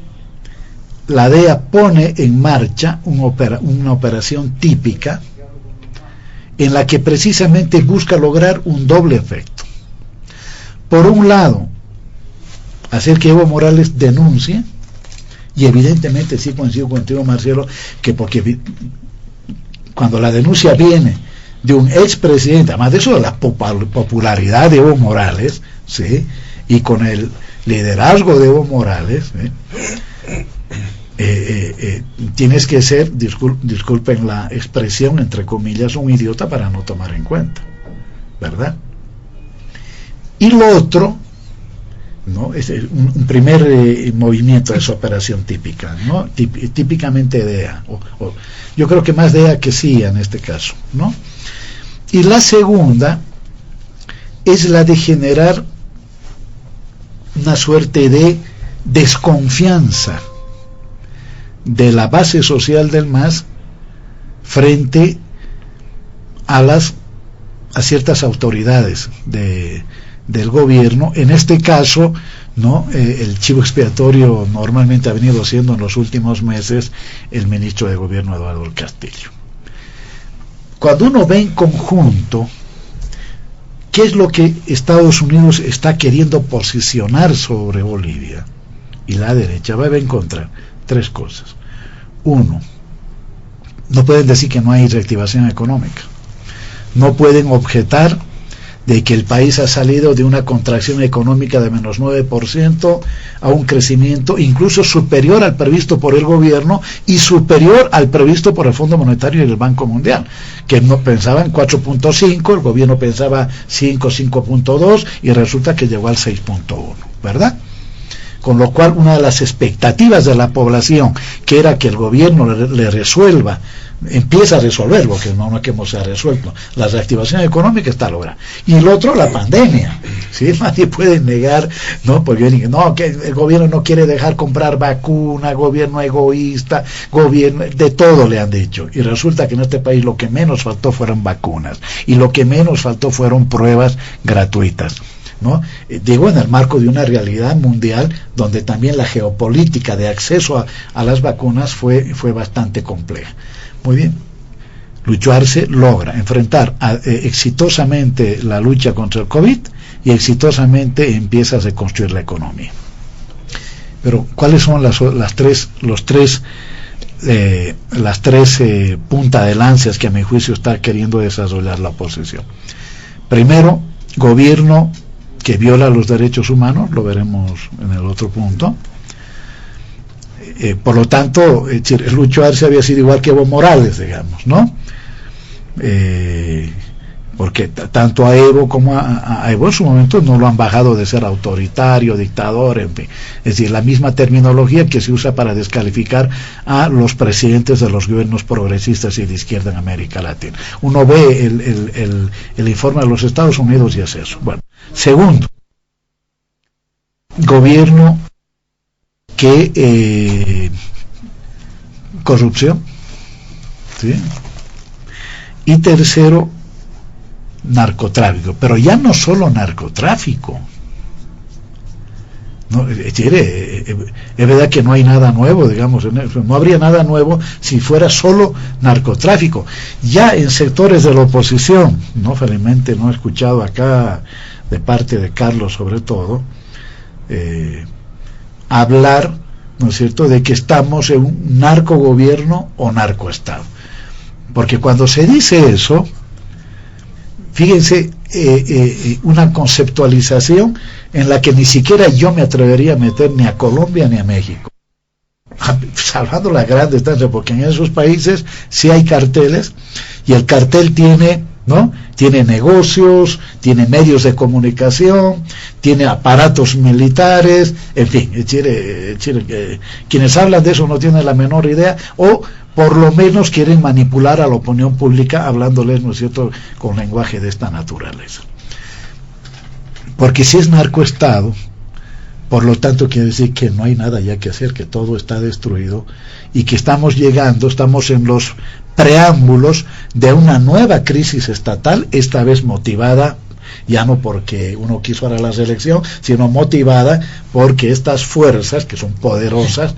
la DEA pone en marcha una operación típica en la que precisamente busca lograr un doble efecto. Por un lado, hacer que Evo Morales denuncie, y evidentemente sí coincido contigo, Marcelo, que porque cuando la denuncia viene de un expresidente, además de eso, de la popularidad de Evo Morales, ¿sí? Y con el liderazgo de Evo Morales, ¿sí? Tienes que ser, disculpen la expresión, entre comillas, un idiota para no tomar en cuenta, ¿verdad? Y lo otro, ¿no? Es un primer movimiento de esa operación típica, ¿no? Típicamente DEA, yo creo que más DEA que CIA en este caso, ¿no? Y la segunda es la de generar una suerte de desconfianza de la base social del MAS frente a ciertas autoridades del gobierno. En este caso, ¿no? El chivo expiatorio normalmente ha venido siendo en los últimos meses el ministro de Gobierno Eduardo Castillo. Cuando uno ve en conjunto qué es lo que Estados Unidos está queriendo posicionar sobre Bolivia y la derecha, va a encontrar tres cosas. Uno, no pueden decir que no hay reactivación económica, no pueden objetar de que el país ha salido de una contracción económica de menos 9% a un crecimiento incluso superior al previsto por el gobierno y superior al previsto por el Fondo Monetario y el Banco Mundial, que no pensaban 4.5, el gobierno pensaba 5.2 y resulta que llegó al 6.1, ¿verdad? Con lo cual, una de las expectativas de la población, que era que el gobierno le resuelva, empieza a resolver, porque no es que no se ha resuelto, la reactivación económica está lograda. Y el otro, la pandemia, ¿sí? Nadie puede negar, ¿no? Porque no, que el gobierno no quiere dejar comprar vacuna, gobierno egoísta, gobierno, de todo le han dicho. Y resulta que en este país lo que menos faltó fueron vacunas, y lo que menos faltó fueron pruebas gratuitas, ¿no? Digo, en el marco de una realidad mundial donde también la geopolítica de acceso a las vacunas fue bastante compleja. Muy bien, Lucho Arce logra enfrentar exitosamente la lucha contra el COVID y exitosamente empieza a reconstruir la economía. Pero ¿cuáles son las tres punta de lanzas que a mi juicio está queriendo desarrollar la oposición? Primero, gobierno que viola los derechos humanos, lo veremos en el otro punto. Por lo tanto, Lucho Arce había sido igual que Evo Morales, digamos, ¿no? Porque tanto a Evo como a Evo en su momento no lo han bajado de ser autoritario, dictador, en fin. Es decir, la misma terminología que se usa para descalificar a los presidentes de los gobiernos progresistas y de izquierda en América Latina. Uno ve el informe de los Estados Unidos y es eso. Bueno, segundo, gobierno que corrupción, ¿sí? Y tercero, narcotráfico, pero ya no solo narcotráfico, no, es verdad que no hay nada nuevo, digamos, no habría nada nuevo si fuera solo narcotráfico. Ya en sectores de la oposición, no, felizmente no he escuchado acá de parte de Carlos sobre todo hablar ¿no es cierto?, de que estamos en un narcogobierno o narcoestado. Porque cuando se dice eso, fíjense, una conceptualización en la que ni siquiera yo me atrevería a meter ni a Colombia ni a México, salvando la gran distancia, porque en esos países sí hay carteles, y el cartel tiene, ¿no?, tiene negocios, tiene medios de comunicación, tiene aparatos militares, en fin, quienes hablan de eso no tienen la menor idea, o por lo menos quieren manipular a la opinión pública hablándoles, ¿no es cierto?, con lenguaje de esta naturaleza. Porque si es narcoestado, por lo tanto quiere decir que no hay nada ya que hacer, que todo está destruido, y que estamos en los preámbulos de una nueva crisis estatal, esta vez motivada ya no porque uno quiso ir a la selección, sino motivada porque estas fuerzas que son poderosas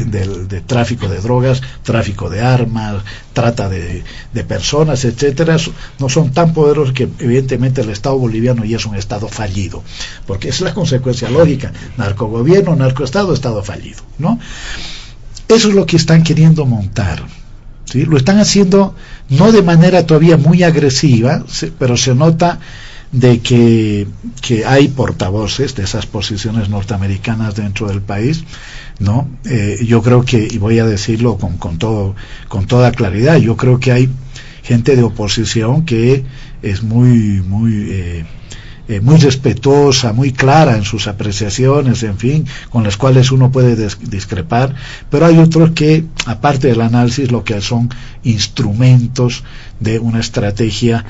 de tráfico de drogas, tráfico de armas, trata de personas, etcétera, no son tan poderosas que evidentemente el Estado boliviano ya es un Estado fallido, porque es la consecuencia lógica: narcogobierno, narcoestado, Estado fallido, ¿no? Eso es lo que están queriendo montar, ¿sí? Lo están haciendo no de manera todavía muy agresiva, pero se nota de que hay portavoces de esas posiciones norteamericanas dentro del país, ¿no? Yo creo que, y voy a decirlo con toda claridad, yo creo que hay gente de oposición que es muy respetuosa, muy clara en sus apreciaciones, en fin, con las cuales uno puede discrepar, pero hay otros que, aparte del análisis, lo que son instrumentos de una estrategia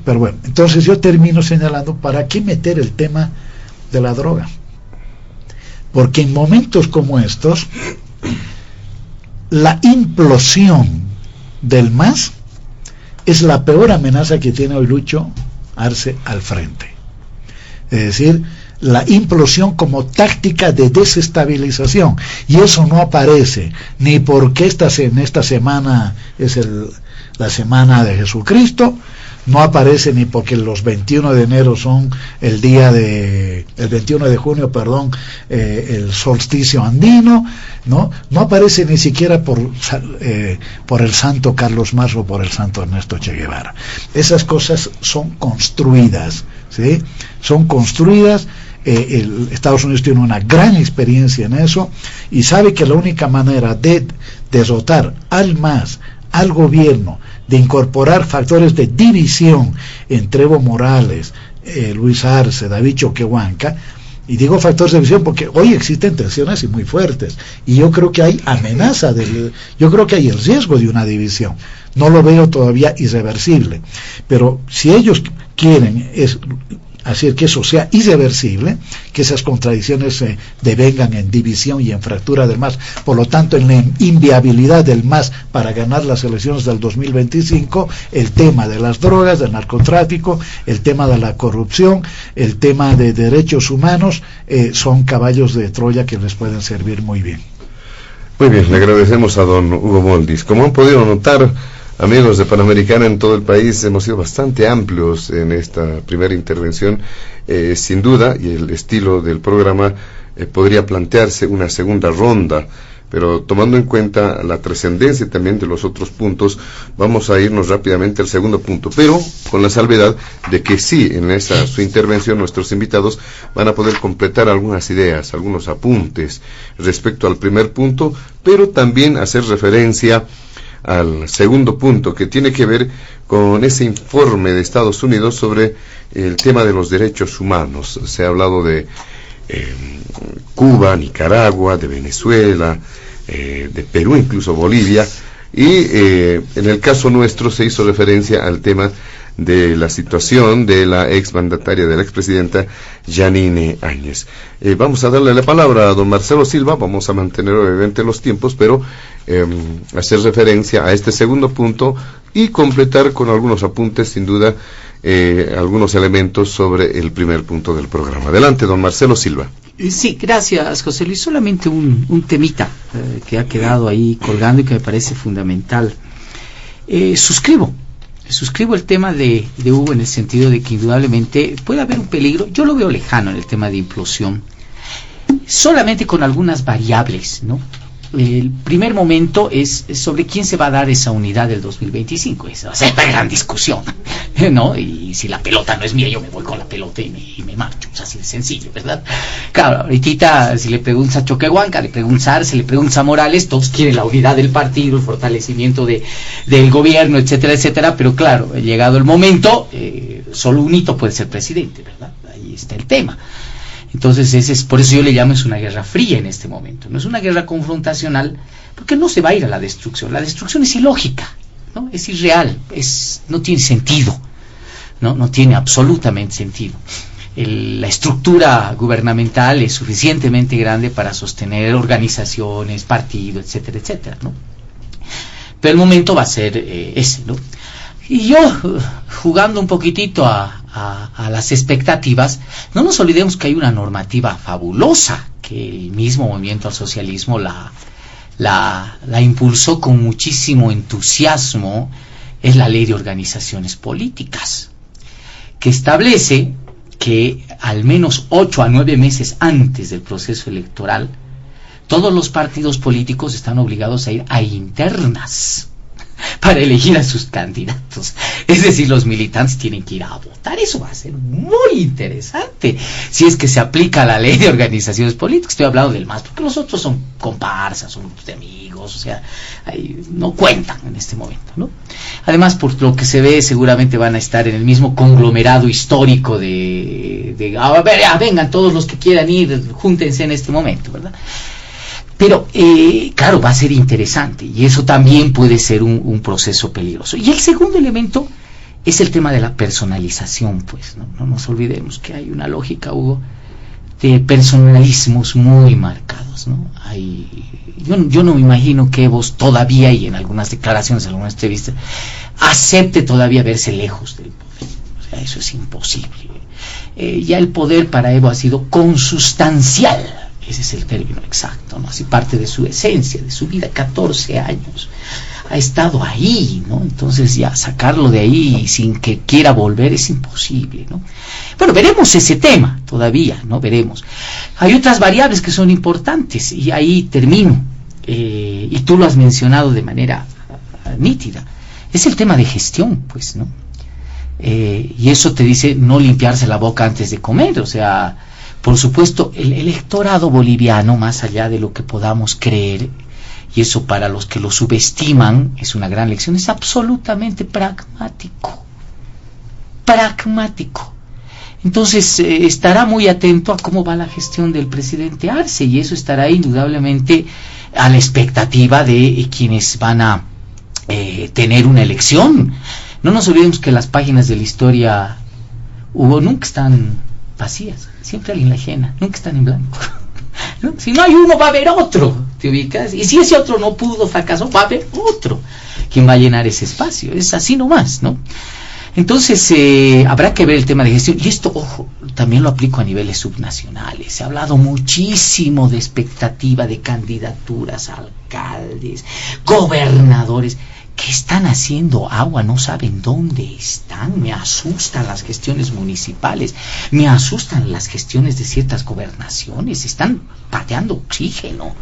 pero bueno, entonces yo termino señalando: ¿para qué meter el tema de la droga? Porque en momentos como estos, la implosión del MAS es la peor amenaza que tiene hoy Lucho Arce al frente. Es decir, la implosión como táctica de desestabilización, y eso no aparece ni porque en esta semana es la semana de Jesucristo, no aparece ni porque los 21 de enero son el 21 de junio, perdón, el solsticio andino, no aparece ni siquiera por el santo Carlos Marx o por el santo Ernesto Che Guevara. Esas cosas son construidas, ¿sí? Son construidas. Estados Unidos tiene una gran experiencia en eso y sabe que la única manera de derrotar al MAS, al gobierno, de incorporar factores de división entre Evo Morales, Luis Arce, David Choquehuanca, y digo factores de división porque hoy existen tensiones y muy fuertes, y yo creo que hay yo creo que hay el riesgo de una división. No lo veo todavía irreversible, pero si ellos quieren hacer que eso sea irreversible, que esas contradicciones se devengan en división y en fractura del MAS, por lo tanto en la inviabilidad del MAS para ganar las elecciones del 2025, el tema de las drogas, del narcotráfico, el tema de la corrupción, el tema de derechos humanos, son caballos de Troya que les pueden servir muy bien. Muy bien, le agradecemos a don Hugo Moldis. Como han podido notar, amigos de Panamericana en todo el país, hemos sido bastante amplios en esta primera intervención, sin duda, y el estilo del programa podría plantearse una segunda ronda, pero tomando en cuenta la trascendencia también de los otros puntos, vamos a irnos rápidamente al segundo punto, pero con la salvedad de que sí, en su intervención nuestros invitados van a poder completar algunas ideas, algunos apuntes respecto al primer punto, pero también hacer referencia al segundo punto, que tiene que ver con ese informe de Estados Unidos sobre el tema de los derechos humanos. Se ha hablado de Cuba, Nicaragua, de Venezuela, de Perú, incluso Bolivia, y en el caso nuestro se hizo referencia al tema de la situación de la exmandataria, de la expresidenta Yanine Áñez. Vamos a darle la palabra a don Marcelo Silva, vamos a mantener obviamente los tiempos, pero hacer referencia a este segundo punto y completar con algunos apuntes, sin duda, algunos elementos sobre el primer punto del programa. Adelante, don Marcelo Silva. Sí, gracias, José Luis. Solamente un temita que ha quedado ahí colgando y que me parece fundamental. Suscribo el tema de Hugo en el sentido de que indudablemente puede haber un peligro. Yo lo veo lejano en el tema de implosión. solamente con algunas variables, ¿no? El primer momento es sobre quién se va a dar esa unidad del 2025. Esa va a ser la gran discusión, ¿no? Y si la pelota no es mía, yo me voy con la pelota y me marcho. Es así de sencillo, ¿verdad? Claro, ahorita si le preguntas a Choquehuanca, le preguntas a Arce, le preguntas a Morales, todos quieren la unidad del partido, el fortalecimiento del gobierno, etcétera, etcétera. Pero claro, llegado el momento, solo un hito puede ser presidente, ¿verdad? Ahí está el tema. Entonces, por eso yo le llamo es una guerra fría en este momento. No es una guerra confrontacional, porque no se va a ir a la destrucción. La destrucción es ilógica, ¿no? Es irreal, no tiene sentido, no tiene absolutamente sentido. La estructura gubernamental es suficientemente grande para sostener organizaciones, partidos, etcétera, etcétera, ¿no? Pero el momento va a ser ese, ¿no? Y yo, jugando un poquitito a las expectativas, no nos olvidemos que hay una normativa fabulosa, que el mismo movimiento al socialismo la impulsó con muchísimo entusiasmo, es la Ley de Organizaciones Políticas, que establece que al menos 8 a 9 meses antes del proceso electoral, todos los partidos políticos están obligados a ir a internas para elegir a sus candidatos. Es decir, los militantes tienen que ir a votar. Eso va a ser muy interesante si es que se aplica la Ley de Organizaciones Políticas. Estoy hablando del MAS, porque los otros son comparsas, son grupos de amigos, o sea, no cuentan en este momento, ¿no? Además, por lo que se ve, seguramente van a estar en el mismo conglomerado histórico de a ver, vengan todos los que quieran ir, júntense en este momento, ¿verdad? Pero, claro, va a ser interesante, y eso también puede ser un proceso peligroso. Y el segundo elemento es el tema de la personalización, pues, no nos olvidemos que hay una lógica, Hugo, de personalismos muy marcados, ¿no? Yo no me imagino que Evo todavía, y en algunas declaraciones, en algunas entrevistas, acepte todavía verse lejos del poder. O sea, eso es imposible. Ya el poder para Evo ha sido consustancial. Ese es el término exacto, ¿no? Así parte de su esencia, de su vida, 14 años. Ha estado ahí, ¿no? Entonces ya sacarlo de ahí sin que quiera volver es imposible, ¿no? Bueno, veremos ese tema todavía, ¿no? Veremos. Hay otras variables que son importantes, y ahí termino. Y tú lo has mencionado de manera nítida. Es el tema de gestión, pues, ¿no? Y eso te dice no limpiarse la boca antes de comer, o sea... Por supuesto, el electorado boliviano, más allá de lo que podamos creer, y eso para los que lo subestiman es una gran lección, es absolutamente pragmático. Pragmático. Entonces, estará muy atento a cómo va la gestión del presidente Arce, y eso estará indudablemente a la expectativa de quienes van a tener una elección. No nos olvidemos que las páginas de la historia, Hugo, nunca están vacías, siempre alguien la llena, nunca están en blanco, ¿no? Si no hay uno, va a haber otro, ¿te ubicas? Y si ese otro no pudo, fracasó, va a haber otro quien va a llenar ese espacio, es así nomás, ¿no? Entonces, habrá que ver el tema de gestión, y esto, ojo, también lo aplico a niveles subnacionales. Se ha hablado muchísimo de expectativa de candidaturas a alcaldes, gobernadores, que están haciendo agua, no saben dónde están. Me asustan las gestiones municipales, me asustan las gestiones de ciertas gobernaciones, están pateando oxígeno,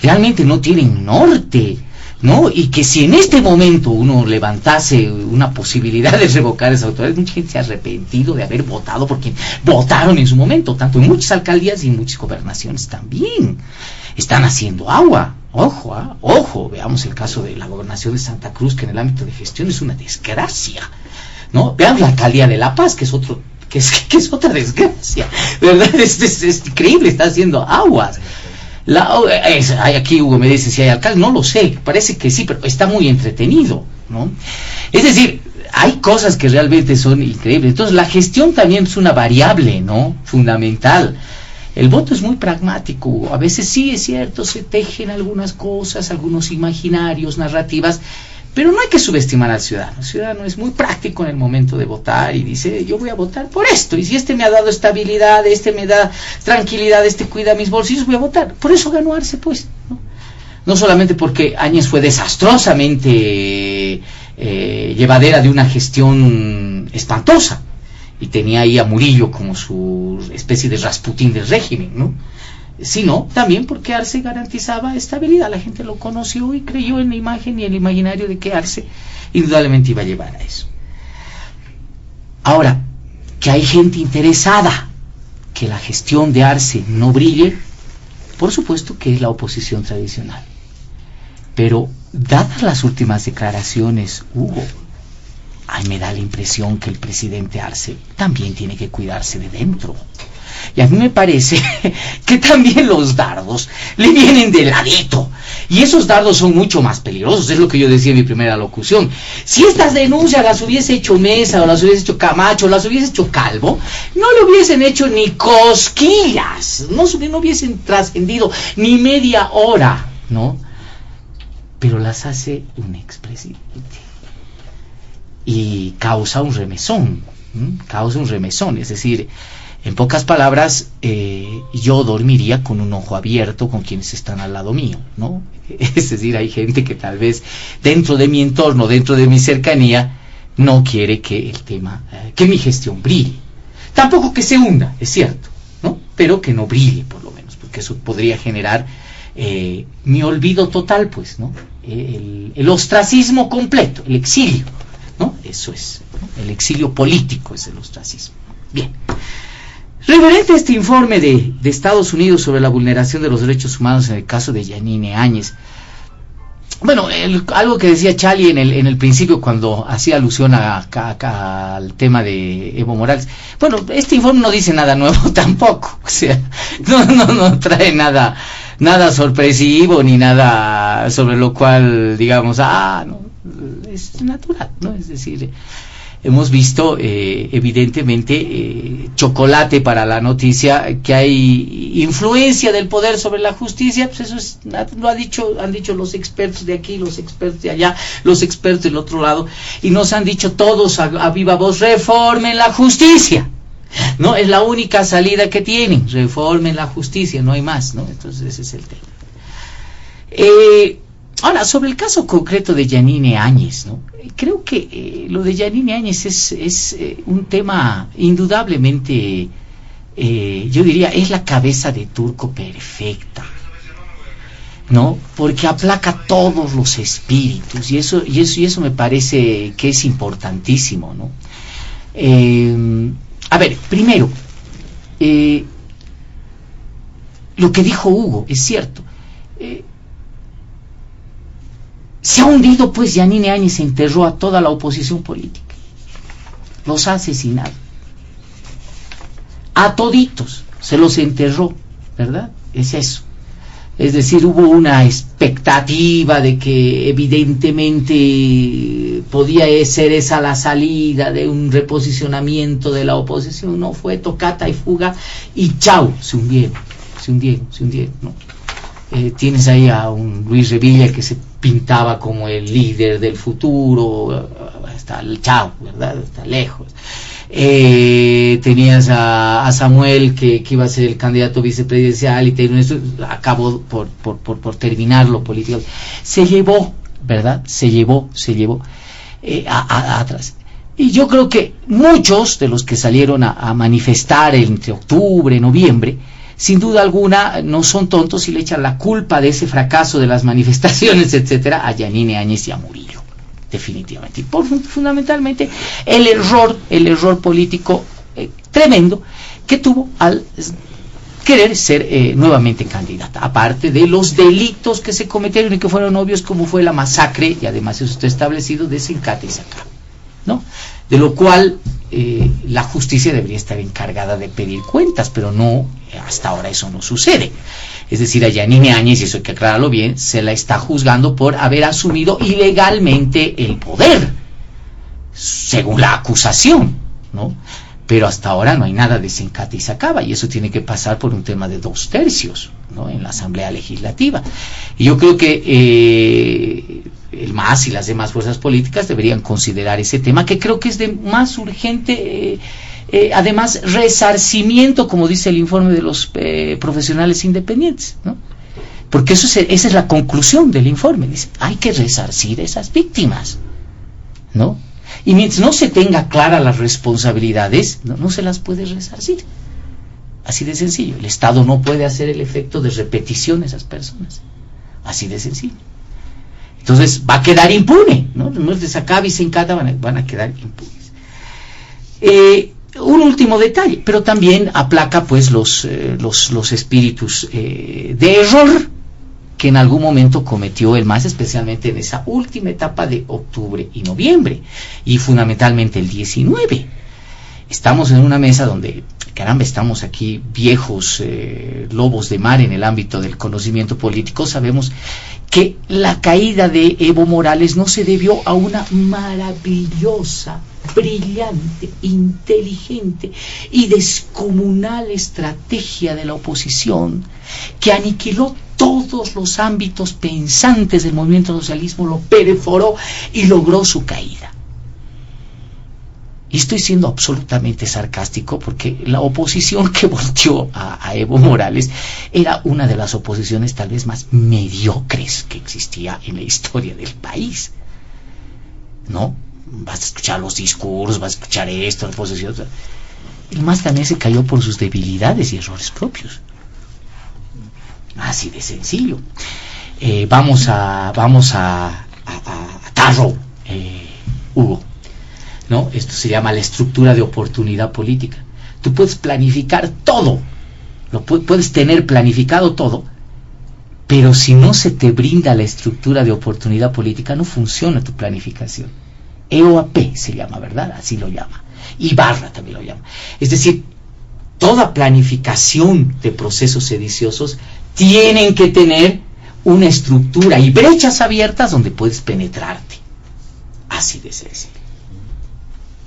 realmente no tienen norte, ¿no? Y que si en este momento uno levantase una posibilidad de revocar esas autoridades, mucha gente se ha arrepentido de haber votado por quien votaron en su momento, tanto en muchas alcaldías y en muchas gobernaciones también. Están haciendo agua. Ojo, ojo, veamos el caso de la gobernación de Santa Cruz, que en el ámbito de gestión es una desgracia, ¿no? Veamos la alcaldía de La Paz, que es otra desgracia, ¿verdad? Es increíble, está haciendo aguas. Aquí Hugo me dice si hay alcalde, no lo sé, parece que sí, pero está muy entretenido, ¿no? Es decir, hay cosas que realmente son increíbles. Entonces la gestión también es una variable, ¿no? Fundamental. El voto es muy pragmático, a veces sí es cierto, se tejen algunas cosas, algunos imaginarios, narrativas, pero no hay que subestimar al ciudadano. El ciudadano es muy práctico en el momento de votar y dice, yo voy a votar por esto, y si este me ha dado estabilidad, este me da tranquilidad, este cuida mis bolsillos, voy a votar. Por eso ganó Arce, pues, ¿no? No solamente porque Áñez fue desastrosamente llevadera de una gestión espantosa, y tenía ahí a Murillo como su especie de Rasputín del régimen, ¿no? sino también porque Arce garantizaba estabilidad. La gente lo conoció y creyó en la imagen y en el imaginario de que Arce indudablemente iba a llevar a eso. Ahora, que hay gente interesada que la gestión de Arce no brille, por supuesto que es la oposición tradicional. Pero, dadas las últimas declaraciones, Hugo, ay, me da la impresión que el presidente Arce también tiene que cuidarse de dentro. Y a mí me parece que también los dardos le vienen de ladito. Y esos dardos son mucho más peligrosos, es lo que yo decía en mi primera locución. Si estas denuncias las hubiese hecho Mesa, o las hubiese hecho Camacho, o las hubiese hecho Calvo, no le hubiesen hecho ni cosquillas, no hubiesen trascendido ni media hora, ¿no? Pero las hace un expresidente. Y causa un remesón, es decir, en pocas palabras, yo dormiría con un ojo abierto con quienes están al lado mío, ¿no? Es decir, hay gente que tal vez dentro de mi entorno, dentro de mi cercanía, no quiere que el tema, que mi gestión brille. Tampoco que se hunda, es cierto, ¿no? Pero que no brille, por lo menos, porque eso podría generar mi olvido total, pues, ¿no? El ostracismo completo, el exilio, ¿no? Eso es, ¿no? El exilio político es el ostracismo. Bien. Referente a este informe de Estados Unidos sobre la vulneración de los derechos humanos en el caso de Yanine Áñez, bueno, algo que decía Chali en el principio cuando hacía alusión al tema de Evo Morales, bueno, este informe no dice nada nuevo tampoco, o sea, no trae nada sorpresivo ni nada sobre lo cual digamos, no, es natural, ¿no? Es decir, hemos visto evidentemente chocolate para la noticia, que hay influencia del poder sobre la justicia, pues eso han dicho los expertos de aquí, los expertos de allá, los expertos del otro lado, y nos han dicho todos a viva voz: reformen la justicia, ¿no? Es la única salida que tienen, reformen la justicia, no hay más, ¿no? Entonces ese es el tema. Ahora, sobre el caso concreto de Yanine Áñez, ¿no? Creo que lo de Yanine Áñez es un tema indudablemente, yo diría, es la cabeza de turco perfecta, ¿no? Porque aplaca todos los espíritus, y eso me parece que es importantísimo, ¿no? A ver, primero, lo que dijo Hugo es cierto. Se ha hundido, pues Yanine Áñez enterró a toda la oposición política, los ha asesinado, a toditos se los enterró, ¿verdad? Es eso. Es decir, hubo una expectativa de que evidentemente podía ser esa la salida de un reposicionamiento de la oposición. No, fue tocata y fuga y chao, se hundieron, ¿no? Tienes ahí a un Luis Revilla que se pintaba como el líder del futuro, hasta el chao, ¿verdad? Está lejos. Tenías a Samuel que iba a ser el candidato vicepresidencial y acabó por terminar lo político. Se llevó, ¿verdad? Se llevó atrás. Y yo creo que muchos de los que salieron a manifestar entre octubre y noviembre, sin duda alguna, no son tontos y le echan la culpa de ese fracaso de las manifestaciones, etcétera, a Yanine Áñez y a Murillo, definitivamente. Y fundamentalmente el error político tremendo que tuvo al querer ser nuevamente candidata, aparte de los delitos que se cometieron y que fueron obvios, como fue la masacre, y además eso está establecido, de Sencate y Sacaba, ¿no? De lo cual la justicia debería estar encargada de pedir cuentas, pero no, hasta ahora eso no sucede. Es decir, a Yanine Áñez, y eso hay que aclararlo bien, se la está juzgando por haber asumido ilegalmente el poder, según la acusación, ¿no? Pero hasta ahora no hay nada de Sencate y Sacaba, y eso tiene que pasar por un tema de 2/3, ¿no? En la Asamblea Legislativa. Y yo creo que el MAS y las demás fuerzas políticas deberían considerar ese tema, que creo que es de más urgente, además, resarcimiento, como dice el informe de los profesionales independientes, ¿no? Porque esa es la conclusión del informe, dice, hay que resarcir a esas víctimas, ¿no? Y mientras no se tenga claras las responsabilidades, no se las puede resarcir. Así de sencillo. El Estado no puede hacer el efecto de repetición a esas personas. Así de sencillo. Entonces va a quedar impune, ¿no? Los de Sacaba y Sencata van a quedar impunes. Un último detalle, pero también aplaca pues los espíritus de error que en algún momento cometió el MAS, especialmente en esa última etapa de octubre y noviembre, y fundamentalmente el 19. Estamos en una mesa donde, caramba, estamos aquí viejos lobos de mar en el ámbito del conocimiento político. Sabemos que la caída de Evo Morales no se debió a una maravillosa, brillante, inteligente y descomunal estrategia de la oposición que aniquiló todos los ámbitos pensantes del movimiento socialismo, lo perforó y logró su caída. Y estoy siendo absolutamente sarcástico porque la oposición que volteó a Evo Morales era una de las oposiciones tal vez más mediocres que existía en la historia del país, ¿no? Vas a escuchar los discursos, vas a escuchar esto, la oposición. El MAS también se cayó por sus debilidades y errores propios. Así de sencillo. Vamos a tarro, Hugo, ¿no? Esto se llama la estructura de oportunidad política. Tú puedes planificar todo, puedes tener planificado todo, pero si no se te brinda la estructura de oportunidad política, no funciona tu planificación. EOAP se llama, ¿verdad? Así lo llama. Ibarra también lo llama. Es decir, toda planificación de procesos sediciosos tienen que tener una estructura y brechas abiertas donde puedes penetrarte. Así de sencillo.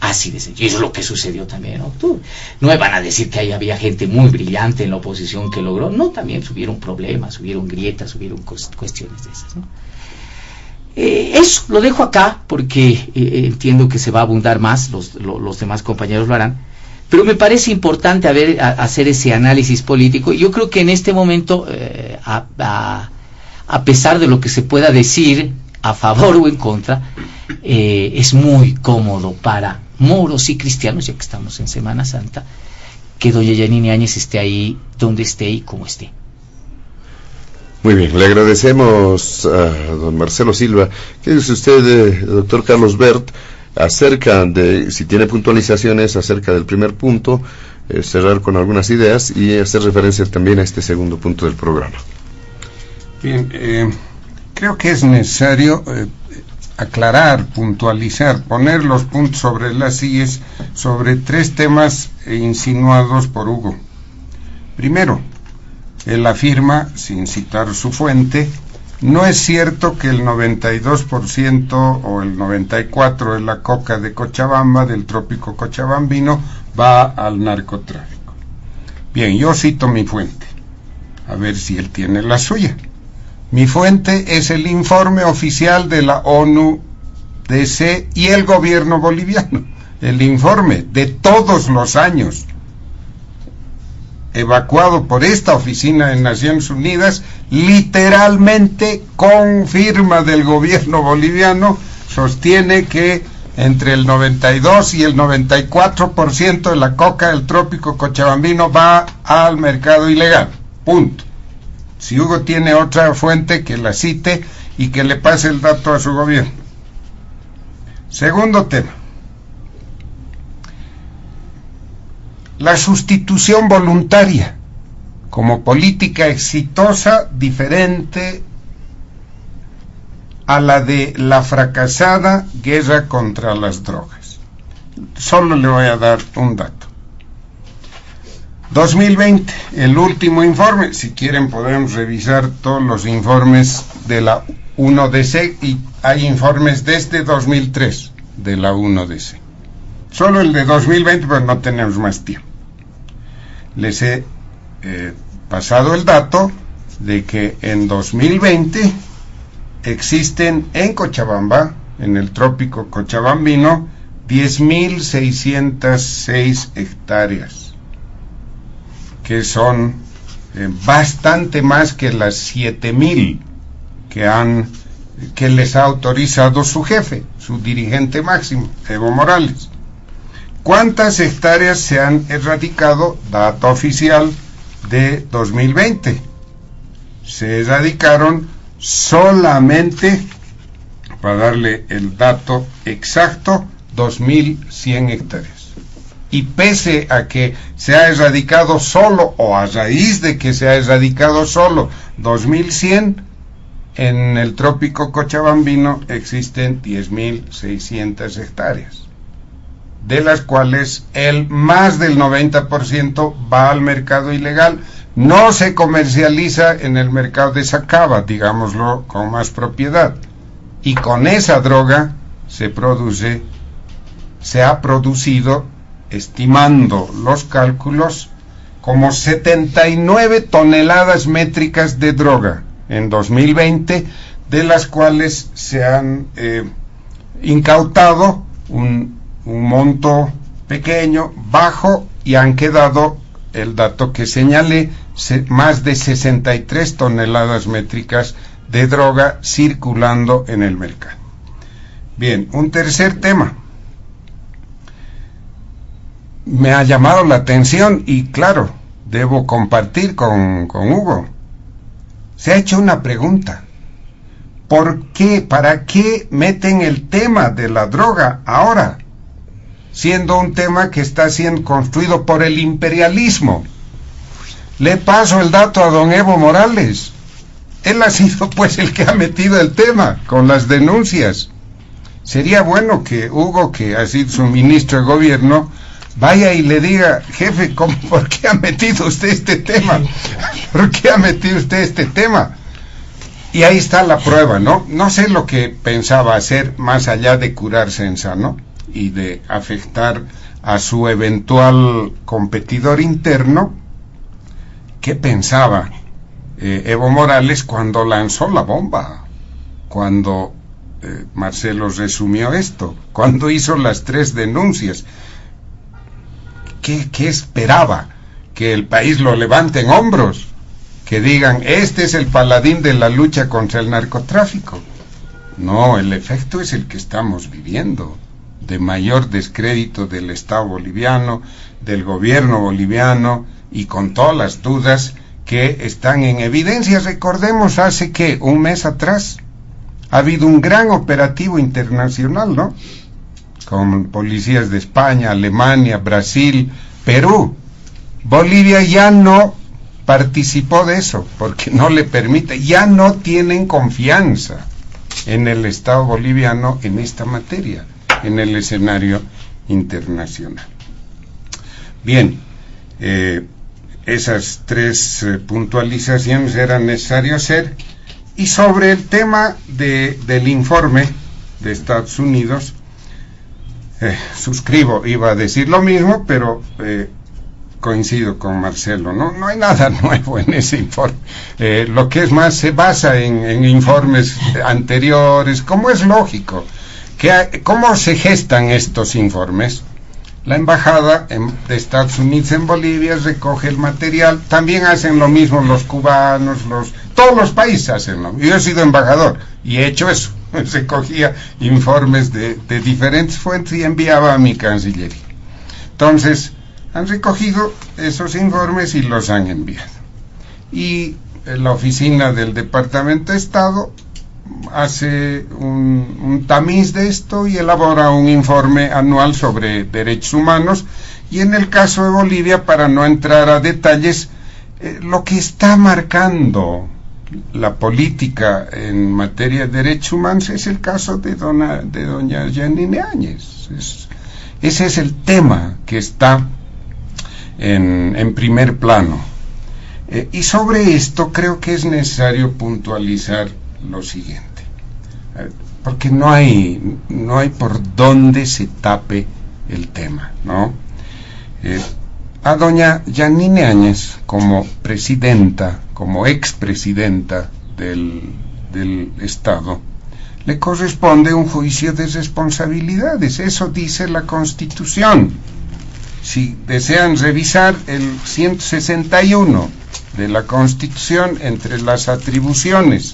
Así de sencillo. Y eso es lo que sucedió también en octubre. No me van a decir que ahí había gente muy brillante en la oposición que logró. No, también hubieron problemas, hubieron grietas, hubieron cuestiones de esas, ¿no? Eso lo dejo acá porque entiendo que se va a abundar más, los demás compañeros lo harán, pero me parece importante hacer ese análisis político. Yo creo que en este momento, a pesar de lo que se pueda decir a favor o en contra, es muy cómodo para moros y cristianos, ya que estamos en Semana Santa, que doña Yanine Áñez esté ahí donde esté y como esté. Muy bien, le agradecemos a don Marcelo Silva. ¿Qué dice usted, doctor Carlos Bert, acerca de, si tiene puntualizaciones acerca del primer punto, cerrar con algunas ideas y hacer referencia también a este segundo punto del programa? Bien, creo que es necesario aclarar, puntualizar, poner los puntos sobre las IES sobre tres temas insinuados por Hugo. Primero, él afirma, sin citar su fuente, no es cierto que el 92% o el 94% de la coca de Cochabamba, del trópico cochabambino, va al narcotráfico. Bien, yo cito mi fuente, a ver si él tiene la suya. Mi fuente es el informe oficial de la ONU-DC y el gobierno boliviano, el informe de todos los años, evacuado por esta oficina de Naciones Unidas, literalmente con firma del gobierno boliviano, sostiene que entre el 92 y el 94% de la coca del trópico cochabambino va al mercado ilegal. Punto. Si Hugo tiene otra fuente, que la cite y que le pase el dato a su gobierno. Segundo tema. La sustitución voluntaria como política exitosa diferente a la de la fracasada guerra contra las drogas. Solo le voy a dar un dato. 2020, el último informe, si quieren podemos revisar todos los informes de la 1DC y hay informes desde 2003 de la 1DC. Solo el de 2020, pero no tenemos más tiempo. Les he pasado el dato de que en 2020 existen en Cochabamba, en el trópico cochabambino, 10.606 hectáreas, que son bastante más que las 7.000 que les ha autorizado su jefe, su dirigente máximo, Evo Morales. ¿Cuántas hectáreas se han erradicado? Dato oficial de 2020. Se erradicaron solamente, para darle el dato exacto, 2.100 hectáreas. Y pese a que se ha erradicado solo, o a raíz de que se ha erradicado solo 2.100, en el trópico cochabambino existen 10.600 hectáreas, de las cuales el más del 90% va al mercado ilegal. No se comercializa en el mercado de Sacaba, digámoslo con más propiedad. Y con esa droga se ha producido, estimando los cálculos, como 79 toneladas métricas de droga en 2020, de las cuales se han incautado un monto pequeño, bajo, y han quedado, el dato que señalé, más de 63 toneladas métricas de droga circulando en el mercado. Bien, un tercer tema. Me ha llamado la atención y claro, debo compartir con Hugo. Se ha hecho una pregunta. ¿Por qué, para qué meten el tema de la droga ahora? Siendo un tema que está siendo construido por el imperialismo. Le paso el dato a don Evo Morales. Él ha sido pues el que ha metido el tema con las denuncias. Sería bueno que Hugo, que ha sido su ministro de gobierno, vaya y le diga: jefe, ¿por qué ha metido usted este tema? ¿Por qué ha metido usted este tema? Y ahí está la prueba, ¿no? No sé lo que pensaba hacer más allá de curarse en sano y de afectar a su eventual competidor interno. ¿Qué pensaba Evo Morales cuando lanzó la bomba? Cuando Marcelo resumió esto, cuando hizo las 3 denuncias. ¿Qué esperaba? ¿Que el país lo levante en hombros? ¿Que digan, este es el paladín de la lucha contra el narcotráfico? No, el efecto es el que estamos viviendo, de mayor descrédito del Estado boliviano, del gobierno boliviano, y con todas las dudas que están en evidencia. Recordemos, hace que un mes atrás ha habido un gran operativo internacional, ¿no? Con policías de España, Alemania, Brasil, Perú. Bolivia ya no participó de eso, porque no le permite, ya no tienen confianza en el Estado boliviano en esta materia, en el escenario internacional. Bien, esas 3 puntualizaciones eran necesario hacer. Y sobre el tema del informe de Estados Unidos, suscribo, iba a decir lo mismo, pero coincido con Marcelo, no hay nada nuevo en ese informe. Lo que es más, se basa en informes anteriores, como es lógico. ¿Cómo se gestan estos informes? La embajada de Estados Unidos en Bolivia recoge el material. También hacen lo mismo los cubanos, todos los países hacen lo mismo. Yo he sido embajador y he hecho eso. Recogía informes de diferentes fuentes y enviaba a mi Cancillería. Entonces, han recogido esos informes y los han enviado. Y la oficina del Departamento de Estado hace un tamiz de esto y elabora un informe anual sobre derechos humanos. Y en el caso de Bolivia, para no entrar a detalles, lo que está marcando la política en materia de derechos humanos es el caso de doña Yanine Áñez. Ese es el tema que está en primer plano. Y sobre esto creo que es necesario puntualizar lo siguiente, porque no hay por dónde se tape el tema, ¿no? A doña Yanine Áñez, como presidenta, como expresidenta del Estado, le corresponde un juicio de responsabilidades. Eso dice la Constitución. Si desean revisar el 161 de la Constitución, entre las atribuciones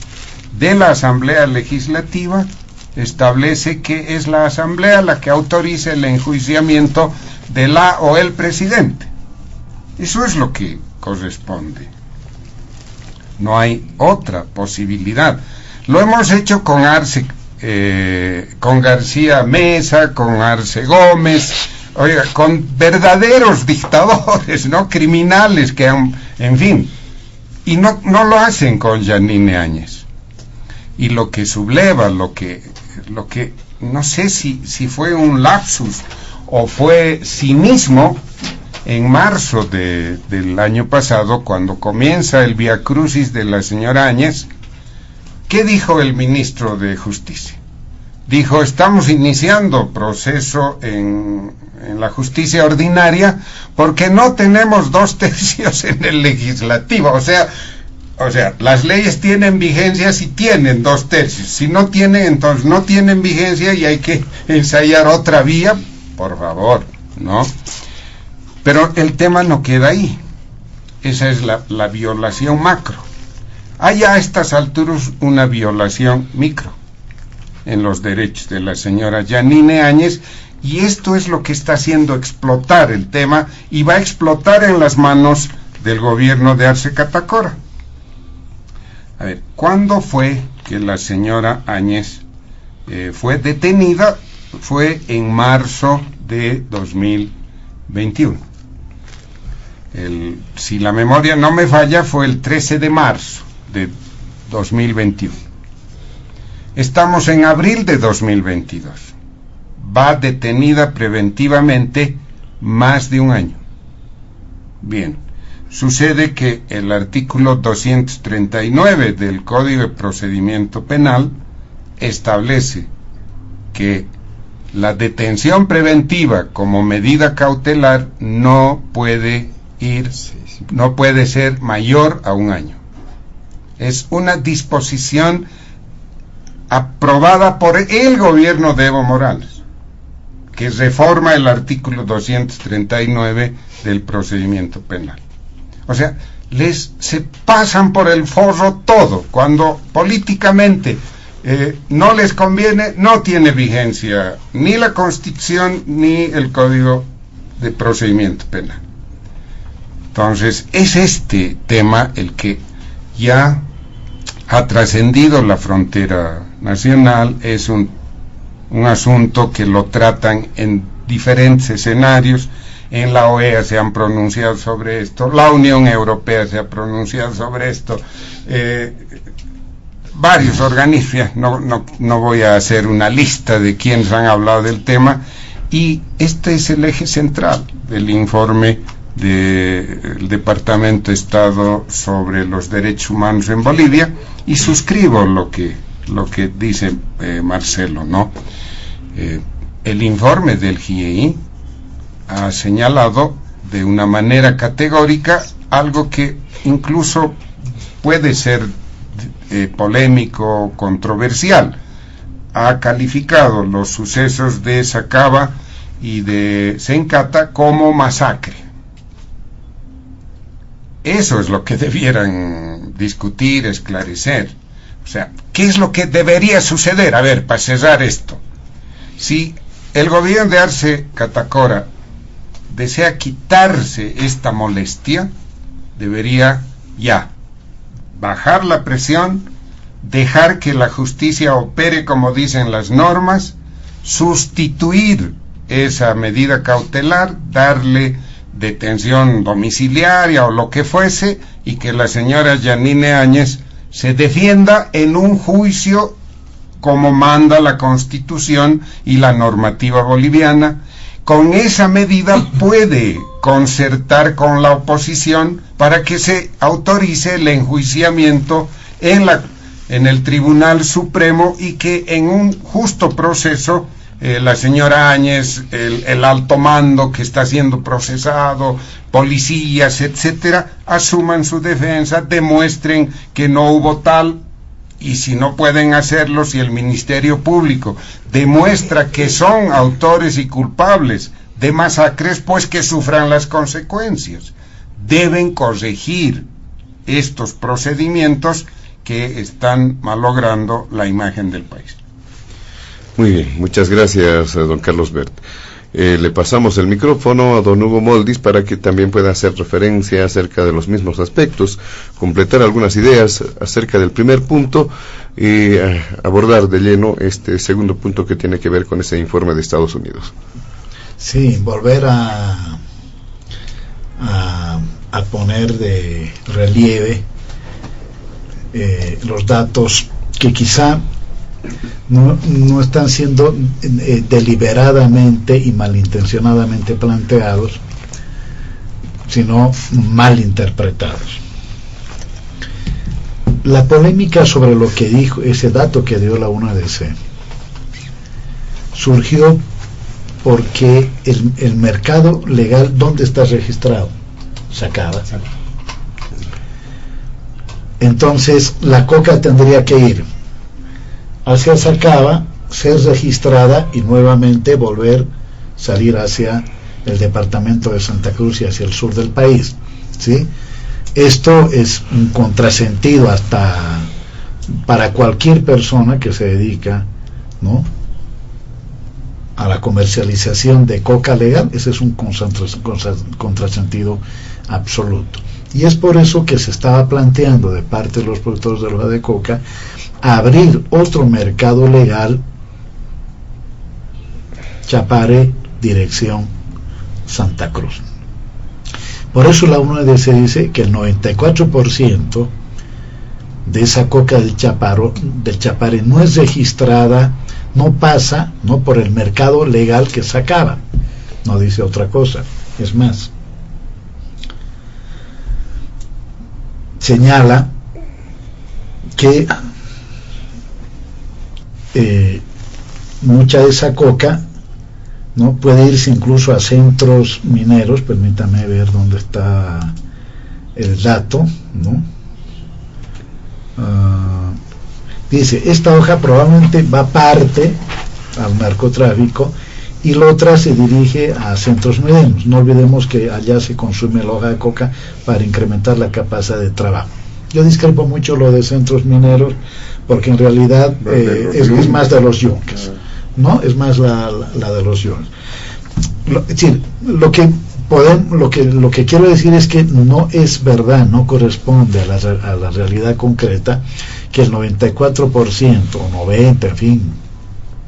de la Asamblea Legislativa, establece que es la Asamblea la que autoriza el enjuiciamiento de la o el presidente. Eso es lo que corresponde. No hay otra posibilidad. Lo hemos hecho con Arce, con García Mesa, con Arce Gómez, oiga, con verdaderos dictadores, ¿no? Criminales que han, en fin, y no lo hacen con Yanine Áñez. Y lo que subleva, lo que no sé si fue un lapsus o fue cinismo, en marzo del año pasado, cuando comienza el viacrucis de la señora Áñez, ¿qué dijo el ministro de Justicia? Dijo, estamos iniciando proceso en la justicia ordinaria porque no tenemos 2/3 en el legislativo. O sea, las leyes tienen vigencia si tienen 2/3. Si no tienen, entonces no tienen vigencia y hay que ensayar otra vía, por favor, ¿no? Pero el tema no queda ahí. Esa es la violación macro. Hay a estas alturas una violación micro en los derechos de la señora Yanine Áñez, y esto es lo que está haciendo explotar el tema, y va a explotar en las manos del gobierno de Arce Catacora. A ver, ¿cuándo fue que la señora Áñez fue detenida? Fue en marzo de 2021. Si la memoria no me falla, fue el 13 de marzo de 2021. Estamos en abril de 2022. Va detenida preventivamente más de un año. Bien, sucede que el artículo 239 del Código de Procedimiento Penal establece que la detención preventiva como medida cautelar no puede ser mayor a un año. Es una disposición aprobada por el gobierno de Evo Morales, que reforma el artículo 239 del procedimiento penal. O sea, se pasan por el forro todo. Cuando políticamente no les conviene, no tiene vigencia ni la Constitución ni el Código de Procedimiento Penal. Entonces, es este tema el que ya ha trascendido la frontera nacional, es un asunto que lo tratan en diferentes escenarios. En la OEA se han pronunciado sobre esto, la Unión Europea se ha pronunciado sobre esto, varios organismos, no voy a hacer una lista de quienes han hablado del tema, y este es el eje central del informe del Departamento de Estado sobre los Derechos Humanos en Bolivia, y suscribo lo que dice Marcelo, ¿no? El informe del GIEI ha señalado de una manera categórica algo que incluso puede ser polémico, controversial. Ha calificado los sucesos de Sacaba y de Sencata como masacre. Eso es lo que debieran discutir, esclarecer. O sea, ¿qué es lo que debería suceder? A ver, para cerrar esto. Si el gobierno de Arce Catacora desea quitarse esta molestia, debería ya bajar la presión, dejar que la justicia opere como dicen las normas, sustituir esa medida cautelar, darle detención domiciliaria o lo que fuese, y que la señora Yanine Áñez se defienda en un juicio como manda la Constitución y la normativa boliviana. Con esa medida puede concertar con la oposición para que se autorice el enjuiciamiento en el Tribunal Supremo, y que en un justo proceso la señora Áñez, el alto mando que está siendo procesado, policías, etcétera, asuman su defensa, demuestren que no hubo tal, y si no pueden hacerlo, si el Ministerio Público demuestra que son autores y culpables de masacres, pues que sufran las consecuencias. Deben corregir estos procedimientos que están malogrando la imagen del país. Muy bien, muchas gracias, don Carlos Bert. Le pasamos el micrófono a don Hugo Moldis para que también pueda hacer referencia acerca de los mismos aspectos, completar algunas ideas acerca del primer punto y abordar de lleno este segundo punto que tiene que ver con ese informe de Estados Unidos. Sí, volver a poner de relieve los datos que quizá no están siendo deliberadamente y malintencionadamente planteados, sino mal interpretados. La polémica sobre lo que dijo, ese dato que dio la UNADC, surgió porque el mercado legal, ¿dónde está registrado? Sacaba. Entonces la coca tendría que ir hacia Sacaba, ser registrada y nuevamente volver salir hacia el departamento de Santa Cruz y hacia el sur del país, ¿sí? Esto es un contrasentido hasta para cualquier persona que se dedica, ¿no?, a la comercialización de coca legal. Ese es un contrasentido absoluto. Y es por eso que se estaba planteando de parte de los productores de hoja de coca abrir otro mercado legal, Chapare, dirección Santa Cruz. Por eso la UNADC dice que el 94% de esa coca del Chapare no es registrada, no pasa, no por el mercado legal que Sacaba, no dice otra cosa. Es más, señala que mucha de esa coca no puede irse incluso a centros mineros. Permítame ver dónde está el dato, ¿no? Dice, esta hoja probablemente va parte al narcotráfico y la otra se dirige a centros mineros. No olvidemos que allá se consume la hoja de coca para incrementar la capacidad de trabajo. Yo discrepo mucho lo de centros mineros, porque en realidad es más de los yunques, ¿no? Es más la de los yunques. Es decir, lo que quiero decir es que no es verdad, no corresponde a la realidad concreta que el 94% o 90%, en fin,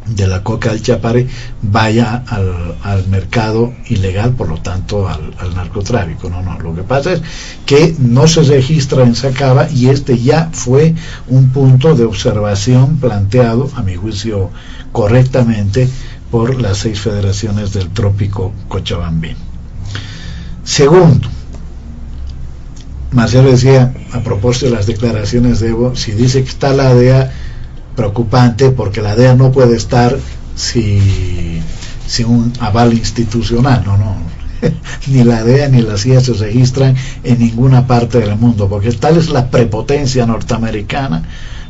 de la coca del Chapare vaya al mercado ilegal, por lo tanto al narcotráfico. No, lo que pasa es que no se registra en Sacaba, y este ya fue un punto de observación planteado, a mi juicio correctamente, por las 6 federaciones del trópico cochabambino. Segundo, Marcelo decía, a propósito de las declaraciones de Evo, si dice que está la DEA, preocupante, porque la DEA no puede estar sin un aval institucional. No, ni la DEA ni la CIA se registran en ninguna parte del mundo, porque tal es la prepotencia norteamericana,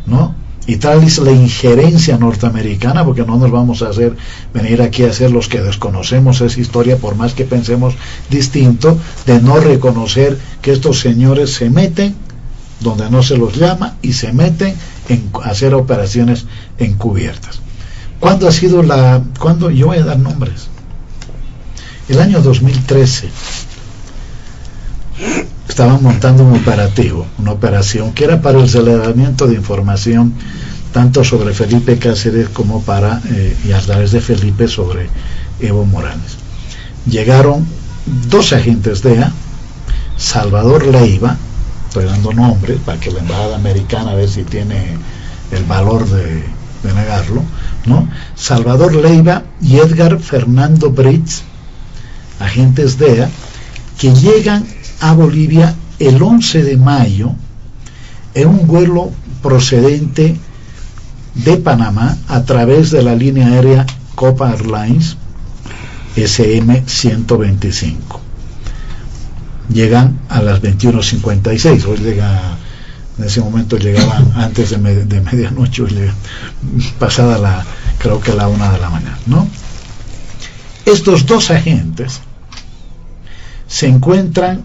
¿no? Y tal es la injerencia norteamericana, porque no nos vamos a hacer venir aquí a ser los que desconocemos esa historia, por más que pensemos distinto, de no reconocer que estos señores se meten donde no se los llama y se meten en hacer operaciones encubiertas. ¿Cuándo ha sido cuándo? Yo voy a dar nombres. El año 2013 estaban montando una operación que era para el relevamiento de información tanto sobre Felipe Cáceres como y a través de Felipe sobre Evo Morales. Llegaron 2 agentes DEA, Salvador Leiva, estoy dando nombres para que la embajada americana a ver si tiene el valor de negarlo, ¿no? Salvador Leiva y Edgar Fernando Brits, agentes DEA, que llegan a Bolivia el 11 de mayo en un vuelo procedente de Panamá a través de la línea aérea Copa Airlines SM-125. Llegan a las 21:56. Hoy en ese momento llegaban antes de medianoche, pasada creo que la 1 de la mañana, ¿no? Estos 2 agentes se encuentran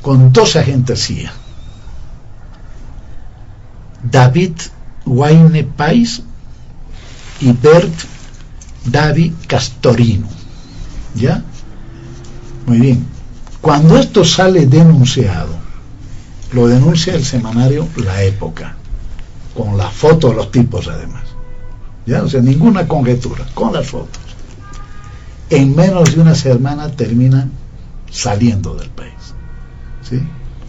con 2 agentes CIA, David Wayne Pais y Bert David Castorino. ¿Ya? Muy bien. Cuando esto sale denunciado, lo denuncia el semanario La Época, con la foto de los tipos además. ¿Ya? O sea, ninguna conjetura, con las fotos. En menos de una semana terminan saliendo del país. ¿Sí?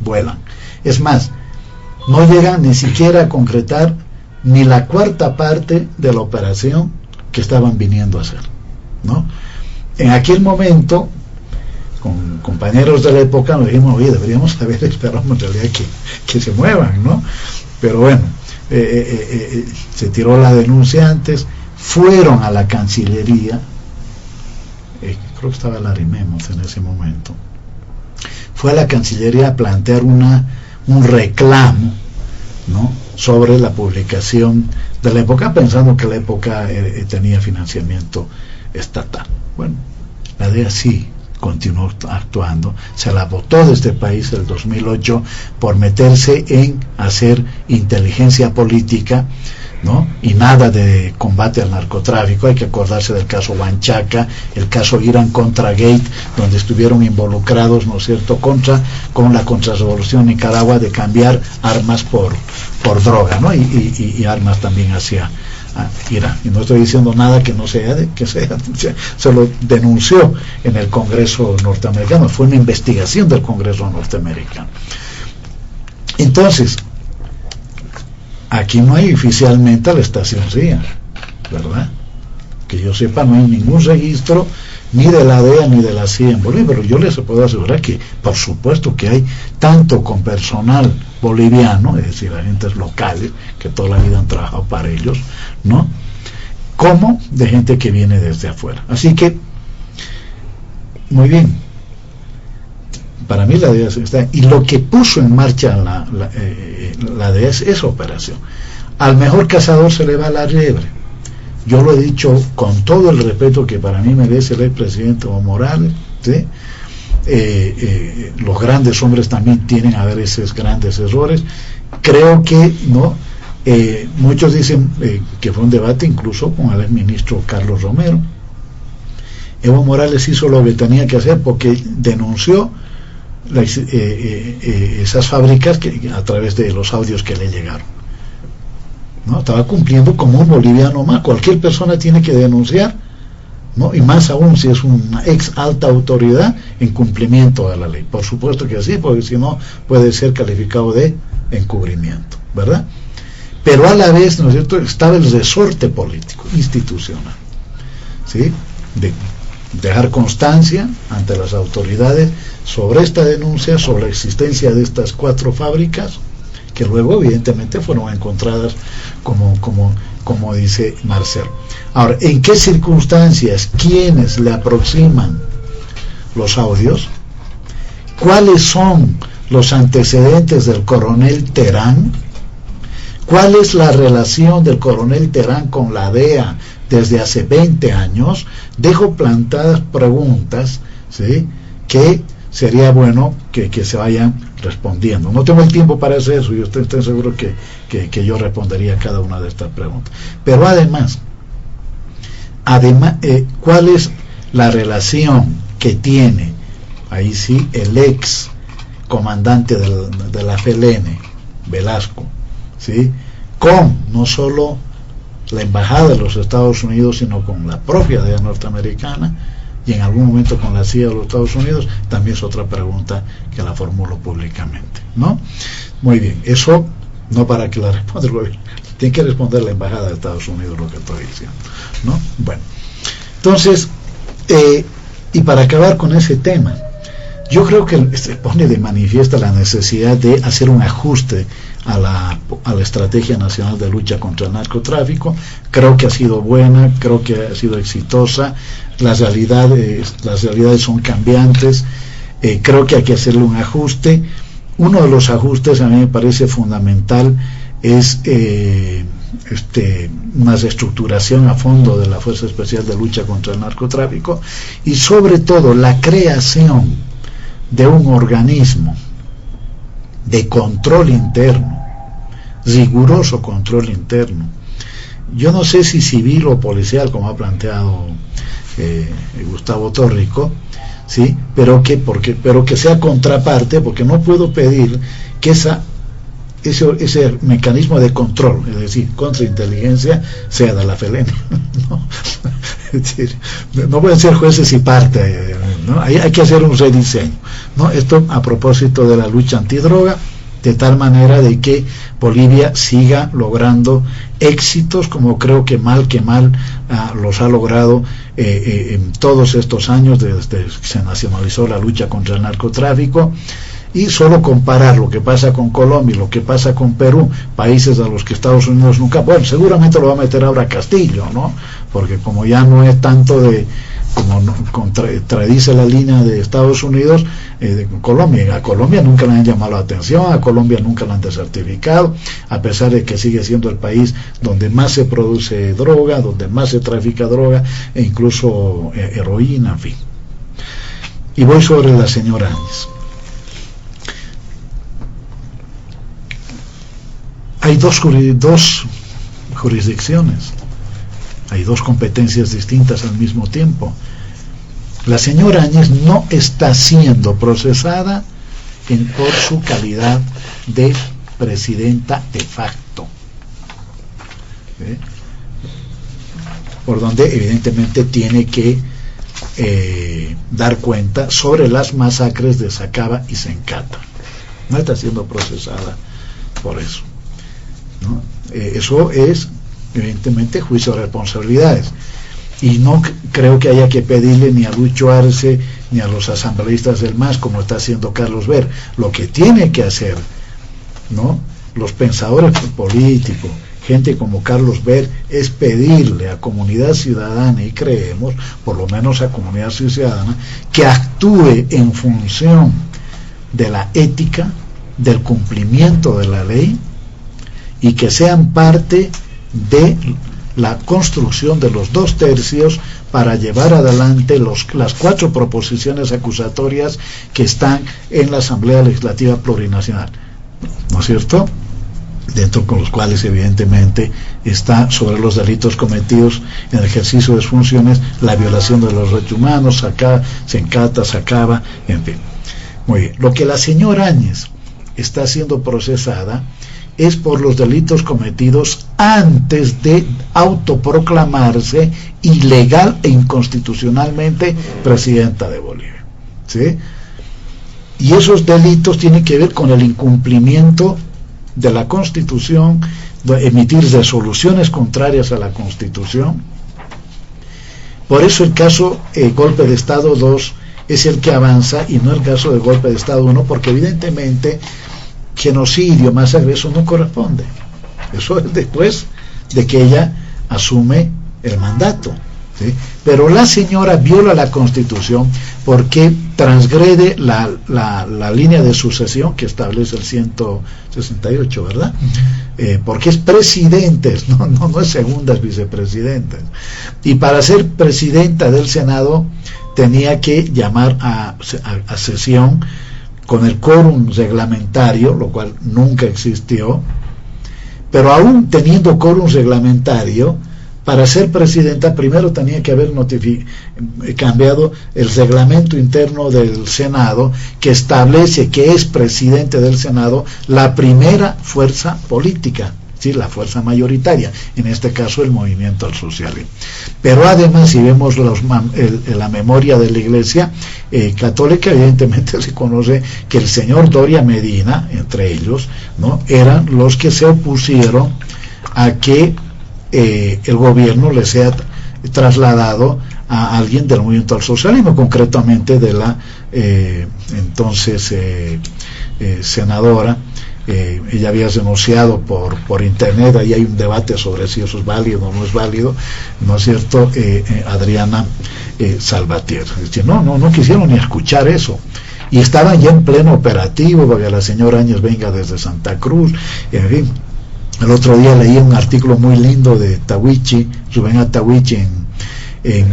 Vuelan. Es más, no llegan ni siquiera a concretar ni la cuarta parte de la operación que estaban viniendo a hacer, ¿no? En aquel momento, con compañeros de la época, nos dijimos, oye, deberíamos haber esperado en realidad que se muevan, ¿no? Pero bueno, se tiró la denuncia antes, fueron a la Cancillería, creo que estaba Larimemos en ese momento, fue a la Cancillería a plantear un reclamo, ¿no?, sobre la publicación de la época, pensando que la época tenía financiamiento estatal. Bueno, la DEA sí continuó actuando, se la votó de este país el 2008 por meterse en hacer inteligencia política, ¿no?, y nada de combate al narcotráfico. Hay que acordarse del caso Huanchaca, el caso Irán contra Gate, donde estuvieron involucrados, ¿no es cierto?, con la contrarrevolución en Nicaragua, de cambiar armas por droga, ¿no?, y armas también hacia Irán. Y no estoy diciendo nada que no sea, se lo denunció en el Congreso norteamericano, fue una investigación del Congreso norteamericano. Entonces, aquí no hay oficialmente a la estación CIA, ¿verdad? Que yo sepa, no hay ningún registro ni de la DEA ni de la CIA en Bolivia, pero yo les puedo asegurar que por supuesto que hay, tanto con personal boliviano, es decir, agentes locales que toda la vida han trabajado para ellos, ¿no?, como de gente que viene desde afuera. Así que, muy bien, para mí la DEA está, y lo que puso en marcha la DEA es esa operación. Al mejor cazador se le va la liebre. Yo lo he dicho con todo el respeto que para mí merece el expresidente Evo Morales, ¿sí? Los grandes hombres también tienen a veces grandes errores. Creo que no. Muchos dicen que fue un debate incluso con el exministro Carlos Romero. Evo Morales hizo lo que tenía que hacer porque denunció esas fábricas a través de los audios que le llegaron, ¿no? Estaba cumpliendo como un boliviano más. Cualquier persona tiene que denunciar, ¿no?, y más aún si es una ex alta autoridad, en cumplimiento de la ley. Por supuesto que sí, porque si no puede ser calificado de encubrimiento, ¿verdad? Pero a la vez, ¿no es cierto?, estaba el resorte político institucional, ¿sí?, de dejar constancia ante las autoridades sobre esta denuncia, sobre la existencia de estas 4 fábricas, que luego evidentemente fueron encontradas como dice Marcelo. Ahora, ¿en qué circunstancias? ¿Quiénes le aproximan los audios? ¿Cuáles son los antecedentes del coronel Terán? ¿Cuál es la relación del coronel Terán con la DEA desde hace 20 años? Dejo plantadas preguntas, ¿sí?, que sería bueno que se vayan respondiendo. No tengo el tiempo para hacer eso, yo estoy seguro que yo respondería a cada una de estas preguntas. Pero además, ¿cuál es la relación que tiene, ahí sí, el ex comandante de la FLN, Velasco, ¿sí?, con no solo la embajada de los Estados Unidos, sino con la propia DEA norteamericana, y en algún momento con la CIA de los Estados Unidos? También es otra pregunta que la formulo públicamente, ¿no? Muy bien, eso no para que la responda el gobierno, tiene que responder la embajada de Estados Unidos lo que estoy diciendo, ¿no? Bueno, entonces, y para acabar con ese tema, yo creo que se pone de manifiesto la necesidad de hacer un ajuste a la estrategia nacional de lucha contra el narcotráfico. Creo que ha sido buena, creo que ha sido exitosa. Las realidades son cambiantes. Creo que hay que hacerle un ajuste. Uno de los ajustes a mí me parece fundamental es una reestructuración a fondo de la Fuerza Especial de Lucha contra el Narcotráfico, y sobre todo la creación de un organismo de control interno, riguroso control interno, yo no sé si civil o policial, como ha planteado Gustavo Torrico, sí, pero que sea contraparte, porque no puedo pedir que ese mecanismo de control, es decir, contrainteligencia, sea de la FELEN, ¿no? Es decir, no pueden ser jueces y parte, ¿no? Hay que hacer un rediseño, ¿no? Esto a propósito de la lucha antidroga, de tal manera de que Bolivia siga logrando éxitos, como creo que mal los ha logrado en todos estos años desde que se nacionalizó la lucha contra el narcotráfico. Y solo comparar lo que pasa con Colombia y lo que pasa con Perú, países a los que Estados Unidos nunca, bueno, seguramente lo va a meter ahora Castillo, ¿no? Porque como ya no es tanto como contradice la línea de Estados Unidos, a Colombia nunca le han llamado la atención, a Colombia nunca la han desertificado, a pesar de que sigue siendo el país donde más se produce droga, donde más se trafica droga, e incluso heroína, en fin. Y voy sobre la señora Áñez. Hay dos jurisdicciones, hay dos competencias distintas al mismo tiempo. La señora Áñez no está siendo procesada por su calidad de presidenta de facto, por donde evidentemente tiene que dar cuenta sobre las masacres de Sacaba y Sencata. No está siendo procesada por eso, ¿no? Eso es evidentemente juicio de responsabilidades, y no creo que haya que pedirle ni a Lucho Arce ni a los asambleístas del MAS, como está haciendo Carlos Ver. Lo que tiene que hacer, ¿no?, los pensadores políticos, gente como Carlos Ver, es pedirle a comunidad ciudadana, y creemos, por lo menos a comunidad ciudadana, que actúe en función de la ética, del cumplimiento de la ley, y que sean parte de la construcción de los 2/3 para llevar adelante las 4 proposiciones acusatorias que están en la Asamblea Legislativa Plurinacional, ¿no es cierto?, dentro con los cuales evidentemente está sobre los delitos cometidos en el ejercicio de sus funciones, la violación de los derechos humanos, Sencata, Sacaba, en fin. Muy bien. Lo que la señora Áñez está siendo procesada es por los delitos cometidos antes de autoproclamarse ilegal e inconstitucionalmente presidenta de Bolivia, ¿sí? Y esos delitos tienen que ver con el incumplimiento de la Constitución, de emitir resoluciones contrarias a la Constitución. Por eso el caso golpe de Estado 2 es el que avanza, y no el caso de golpe de Estado 1, porque evidentemente genocidio, masacre, eso no corresponde. Eso es después de que ella asume el mandato, ¿sí? Pero la señora viola la Constitución porque transgrede la línea de sucesión que establece el 168, ¿verdad? Porque es presidente, no es segunda, es vicepresidenta. Y para ser presidenta del Senado tenía que llamar a sesión con el quórum reglamentario, lo cual nunca existió, pero aún teniendo quórum reglamentario, para ser presidenta primero tenía que haber cambiado el reglamento interno del Senado, que establece que es presidente del Senado la primera fuerza política, ¿sí?, la fuerza mayoritaria, en este caso el Movimiento al Socialismo. Pero además, si vemos la memoria de la Iglesia Católica, evidentemente se conoce que el señor Doria Medina, entre ellos, ¿no?, eran los que se opusieron a que el gobierno le sea trasladado a alguien del Movimiento al Socialismo, concretamente de la entonces senadora. Ella había denunciado por internet, ahí hay un debate sobre si eso es válido o no es válido, ¿no es cierto?, Adriana Salvatierra. Es decir, no quisieron ni escuchar eso, y estaban ya en pleno operativo, porque la señora Áñez venga desde Santa Cruz, en fin. El otro día leí un artículo muy lindo de Tawichi, Rubén Tawichi, en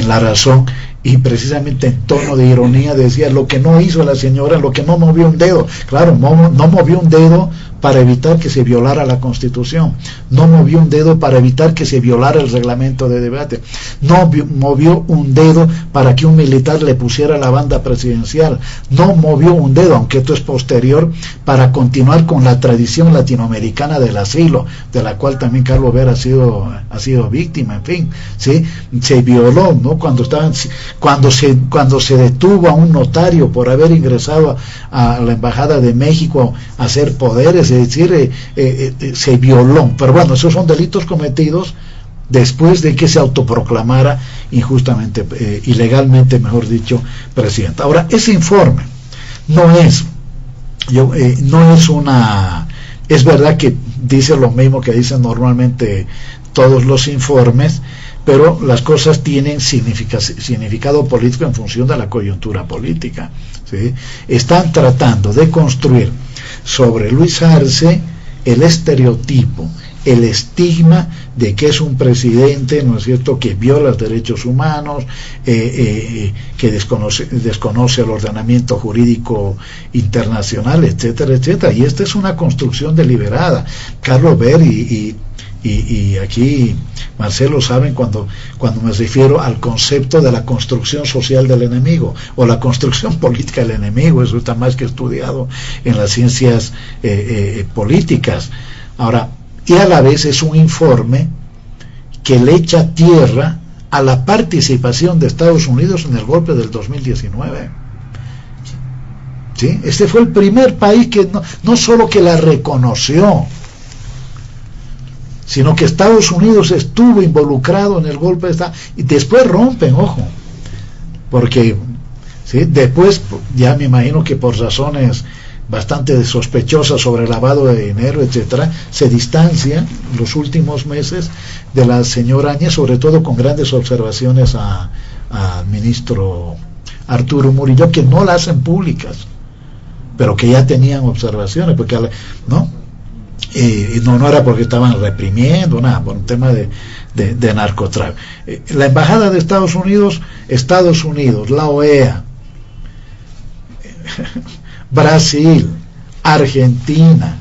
La Razón, y precisamente en tono de ironía decía: lo que no hizo la señora, lo que no movió un dedo. Claro, no movió un dedo para evitar que se violara la Constitución, no movió un dedo para evitar que se violara el reglamento de debate, no movió un dedo para que un militar le pusiera la banda presidencial, no movió un dedo, aunque esto es posterior, para continuar con la tradición latinoamericana del asilo, de la cual también Carlos Ver ha sido víctima. En fin, ¿sí? Se violó, ¿no? Cuando se detuvo a un notario por haber ingresado a la Embajada de México a hacer poderes, es decir, se violó. Pero bueno, esos son delitos cometidos después de que se autoproclamara injustamente, ilegalmente, mejor dicho, presidente. Ahora, ese informe no es es verdad que dice lo mismo que dicen normalmente todos los informes, pero las cosas tienen significado político en función de la coyuntura política, ¿sí? Están tratando de construir sobre Luis Arce el estereotipo, el estigma de que es un presidente, ¿no es cierto?, que viola los derechos humanos, que desconoce el ordenamiento jurídico internacional, etcétera, etcétera. Y esta es una construcción deliberada. Carlos Ver y aquí Marcelo saben cuando me refiero al concepto de la construcción social del enemigo o la construcción política del enemigo. Eso está más que estudiado en las ciencias políticas. Ahora, y a la vez es un informe que le echa tierra a la participación de Estados Unidos en el golpe del 2019. ¿Sí? Este fue el primer país que no solo que la reconoció, sino que Estados Unidos estuvo involucrado en el golpe de Estado, y después rompen, ojo, porque ¿sí? Después ya me imagino que por razones bastante sospechosas sobre lavado de dinero, etcétera, se distancia los últimos meses de la señora Áñez, sobre todo con grandes observaciones al ministro Arturo Murillo, que no las hacen públicas, pero que ya tenían observaciones, porque no era porque estaban reprimiendo nada, por un tema de narcotráfico. La embajada de Estados Unidos, la OEA, Brasil, Argentina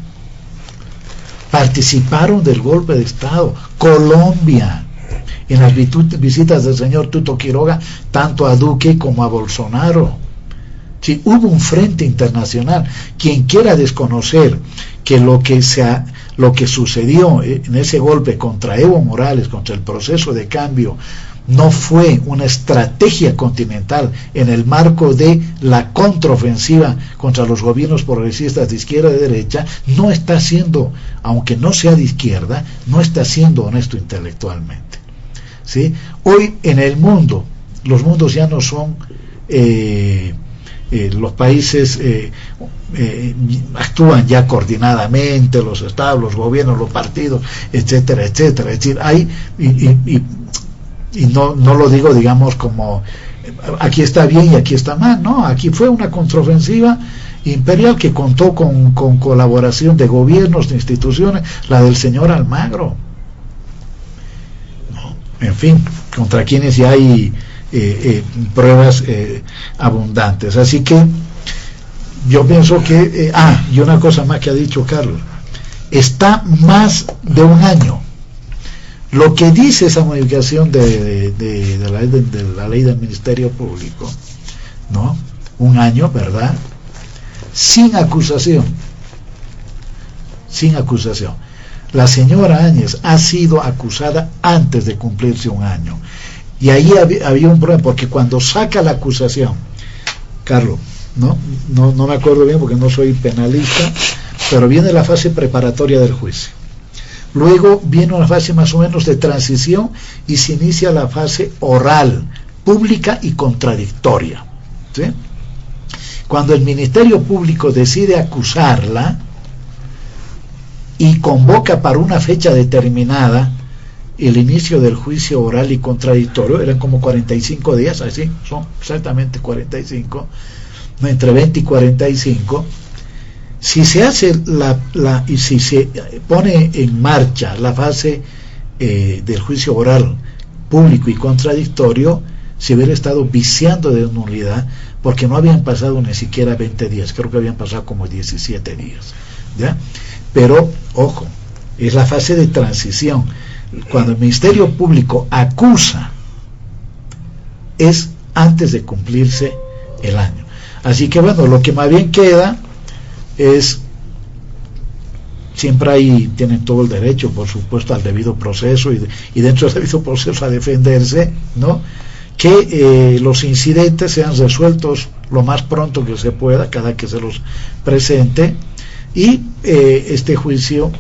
participaron del golpe de Estado. Colombia, en las visitas del señor Tuto Quiroga, tanto a Duque como a Bolsonaro. Sí, hubo un frente internacional. Quien quiera desconocer que lo que sucedió en ese golpe contra Evo Morales, contra el proceso de cambio, no fue una estrategia continental en el marco de la contraofensiva contra los gobiernos progresistas de izquierda y derecha, no está siendo, aunque no sea de izquierda, no está siendo honesto intelectualmente. ¿Sí? Hoy en el mundo, los mundos ya no son los países actúan ya coordinadamente, los estados, los gobiernos, los partidos, etcétera, etcétera. Es decir, hay y no lo digo, digamos, como aquí está bien y aquí está mal, no, aquí fue una contraofensiva imperial que contó con colaboración de gobiernos, de instituciones, la del señor Almagro, ¿no? En fin, contra quienes ya hay pruebas abundantes. Así que yo pienso que y una cosa más que ha dicho Carlos, está más de un año. Lo que dice esa modificación de la ley del Ministerio Público, ¿no? Un año, ¿verdad? Sin acusación. La señora Áñez ha sido acusada antes de cumplirse un año. Y ahí había un problema, porque cuando saca la acusación, Carlos, no me acuerdo bien porque no soy penalista, pero viene la fase preparatoria del juicio. Luego viene una fase más o menos de transición y se inicia la fase oral, pública y contradictoria. ¿Sí? Cuando el Ministerio Público decide acusarla y convoca para una fecha determinada el inicio del juicio oral y contradictorio, eran como 45 días, así son exactamente 45, entre 20 y 45. Si se hace y si se pone en marcha la fase del juicio oral público y contradictorio, se hubiera estado viciando de nulidad, porque no habían pasado ni siquiera 20 días, creo que habían pasado como 17 días, ¿ya? Pero, ojo, es la fase de transición. Cuando el Ministerio Público acusa, es antes de cumplirse el año. Así que bueno, lo que más bien queda es, siempre ahí tienen todo el derecho, por supuesto, al debido proceso y dentro del debido proceso a defenderse, ¿no? Que los incidentes sean resueltos lo más pronto que se pueda, cada que se los presente, y este juicio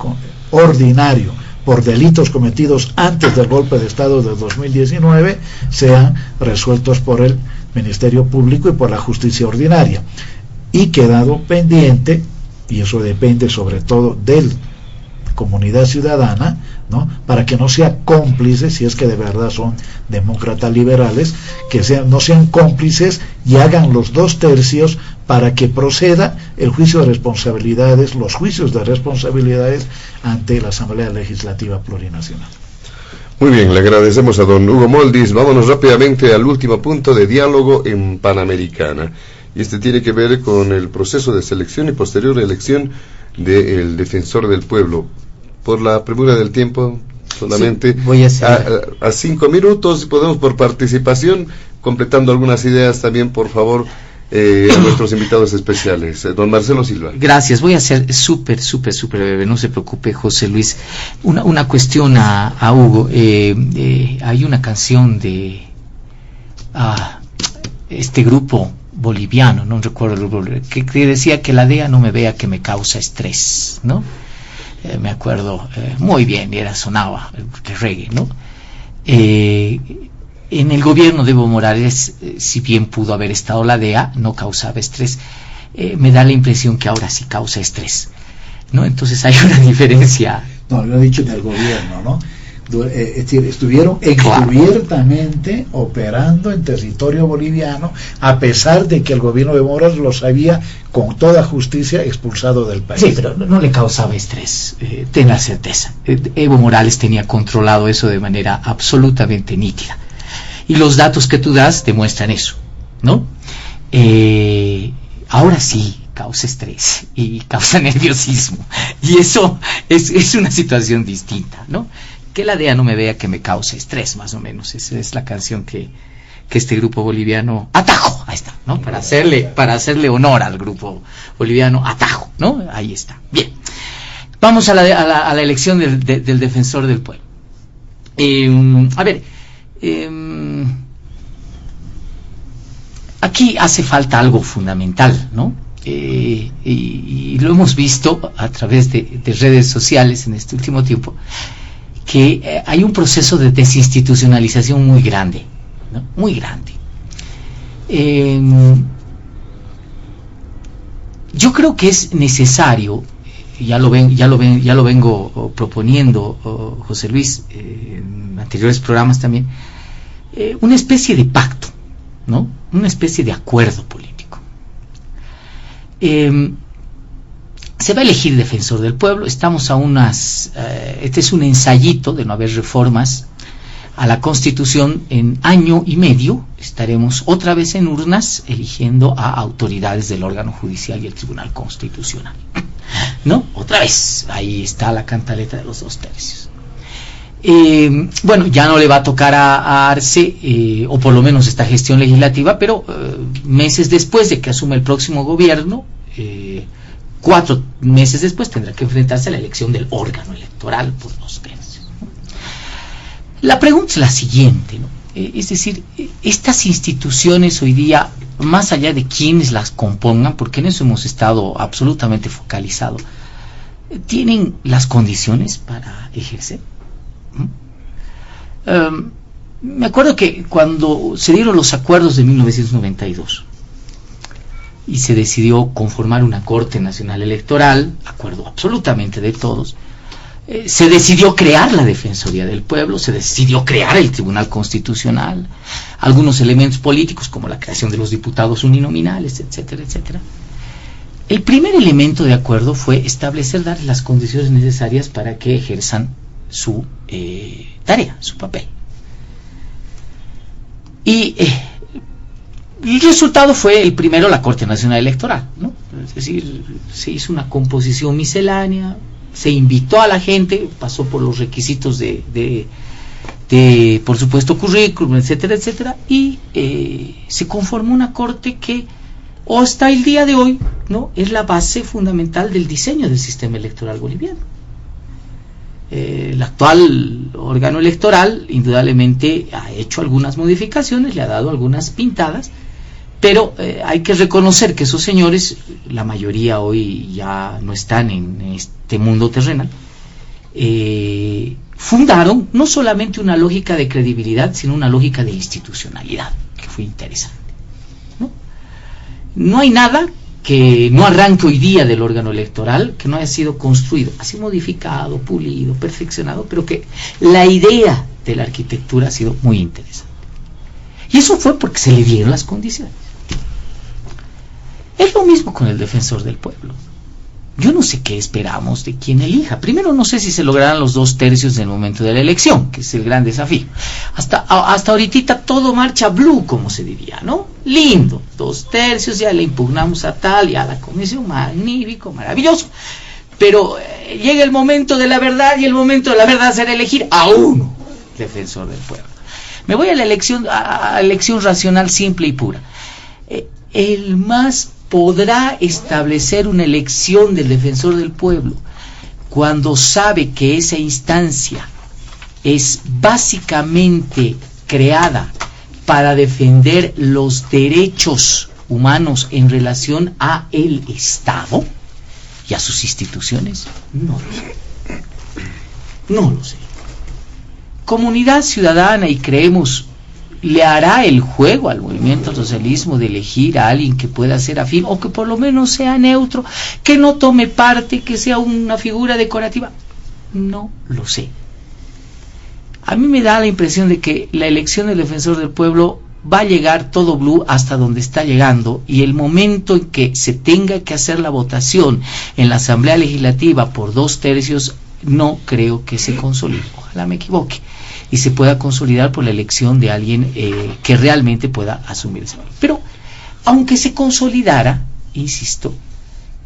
ordinario por delitos cometidos antes del golpe de Estado de 2019 sean resueltos por el Ministerio Público y por la justicia ordinaria. Y quedado pendiente, y eso depende sobre todo de la comunidad ciudadana, ¿no? Para que no sea cómplice, si es que de verdad son demócratas liberales, que no sean cómplices y hagan los 2/3 para que proceda el juicio de responsabilidades, los juicios de responsabilidades ante la Asamblea Legislativa Plurinacional. Muy bien, le agradecemos a don Hugo Moldis. Vámonos rápidamente al último punto de diálogo en Panamericana. Y este tiene que ver con el proceso de selección y posterior elección del defensor del pueblo. Por la premura del tiempo, solamente sí, voy a 5 minutos, si podemos, por participación, completando algunas ideas también, por favor, a nuestros invitados especiales. Don Marcelo Silva. Gracias, voy a ser súper breve, no se preocupe, José Luis. Una cuestión a Hugo. Hay una canción de este grupo boliviano, no recuerdo el grupo, que decía que la DEA no me vea que me causa estrés, ¿no? Me acuerdo muy bien, y sonaba el reggae, ¿no? En el gobierno de Evo Morales, si bien pudo haber estado la DEA, no causaba estrés. Me da la impresión que ahora sí causa estrés, ¿no? Entonces hay una diferencia. No, lo he dicho en el gobierno, ¿no? Es decir, estuvieron encubiertamente operando en territorio boliviano, a pesar de que el gobierno de Morales los había con toda justicia expulsado del país. Sí, pero no le causaba estrés, ten la certeza. Evo Morales tenía controlado eso de manera absolutamente nítida. Y los datos que tú das demuestran eso, ¿no? Ahora sí causa estrés y causa nerviosismo. Y eso es una situación distinta, ¿no? Que la DEA no me vea que me causa estrés, más o menos. Esa es la canción que este grupo boliviano, Atajo, ahí está, ¿no? Para hacerle honor al grupo boliviano, Atajo, ¿no? Ahí está. Bien. Vamos a la elección del defensor del pueblo. Aquí hace falta algo fundamental, ¿no? Y lo hemos visto a través de redes sociales en este último tiempo, que hay un proceso de desinstitucionalización muy grande, ¿no? Muy grande. Yo creo que es necesario, ya lo vengo proponiendo, José Luis, en anteriores programas también, una especie de pacto, ¿no? Una especie de acuerdo político. Se va a elegir defensor del pueblo. Estamos a este es un ensayito de no haber reformas a la Constitución. En año y medio estaremos otra vez en urnas eligiendo a autoridades del órgano judicial y el Tribunal Constitucional, ¿no? Otra vez, ahí está la cantaleta de los 2/3. Bueno, ya no le va a tocar a Arce, o por lo menos esta gestión legislativa, pero meses después de que asume el próximo gobierno, 4 meses después tendrá que enfrentarse a la elección del órgano electoral por 2/3, ¿no? La pregunta es la siguiente, ¿no? Es decir, estas instituciones hoy día, más allá de quienes las compongan, porque en eso hemos estado absolutamente focalizados, ¿tienen las condiciones para ejercer? Me acuerdo que cuando se dieron los acuerdos de 1992 y se decidió conformar una Corte Nacional Electoral, acuerdo absolutamente de todos, se decidió crear la Defensoría del Pueblo, se decidió crear el Tribunal Constitucional, algunos elementos políticos como la creación de los diputados uninominales, etcétera, etcétera. El primer elemento de acuerdo fue establecer, dar las condiciones necesarias para que ejerzan su tarea, su papel. Y el resultado fue el primero, la Corte Nacional Electoral, ¿no? Es decir, se hizo una composición miscelánea, se invitó a la gente, pasó por los requisitos de por supuesto, currículum, etcétera, etcétera, y se conformó una corte que hasta el día de hoy, ¿no?, es la base fundamental del diseño del sistema electoral boliviano. El actual órgano electoral indudablemente ha hecho algunas modificaciones, le ha dado algunas pintadas, pero hay que reconocer que esos señores, la mayoría hoy ya no están en este mundo terrenal, fundaron no solamente una lógica de credibilidad, sino una lógica de institucionalidad, que fue interesante, ¿no? No hay nada que no arranque hoy día del órgano electoral que no haya sido construido, así modificado, pulido, perfeccionado, pero que la idea de la arquitectura ha sido muy interesante. Y eso fue porque se le dieron las condiciones. Es lo mismo con el defensor del pueblo. Yo no sé qué esperamos de quien elija. Primero, no sé si se lograrán los 2/3 en el momento de la elección, que es el gran desafío. Hasta ahorita todo marcha blue, como se diría, ¿no? Lindo, 2/3, ya le impugnamos a tal, ya la comisión, magnífico, maravilloso. Pero llega el momento de la verdad, y el momento de la verdad será elegir a uno, defensor del pueblo. Me voy a la elección racional, simple y pura. El MAS podrá establecer una elección del defensor del pueblo cuando sabe que esa instancia es básicamente creada para defender los derechos humanos en relación a el Estado y a sus instituciones. No lo sé. Comunidad ciudadana, y creemos, le hará el juego al movimiento socialismo de elegir a alguien que pueda ser afín, o que por lo menos sea neutro, que no tome parte, que sea una figura decorativa. No lo sé. A mí me da la impresión de que la elección del defensor del pueblo va a llegar todo blue hasta donde está llegando, y el momento en que se tenga que hacer la votación en la Asamblea Legislativa por 2/3, no creo que se consolide. Ojalá me equivoque y se pueda consolidar por la elección de alguien que realmente pueda asumir ese papel. Pero aunque se consolidara, insisto,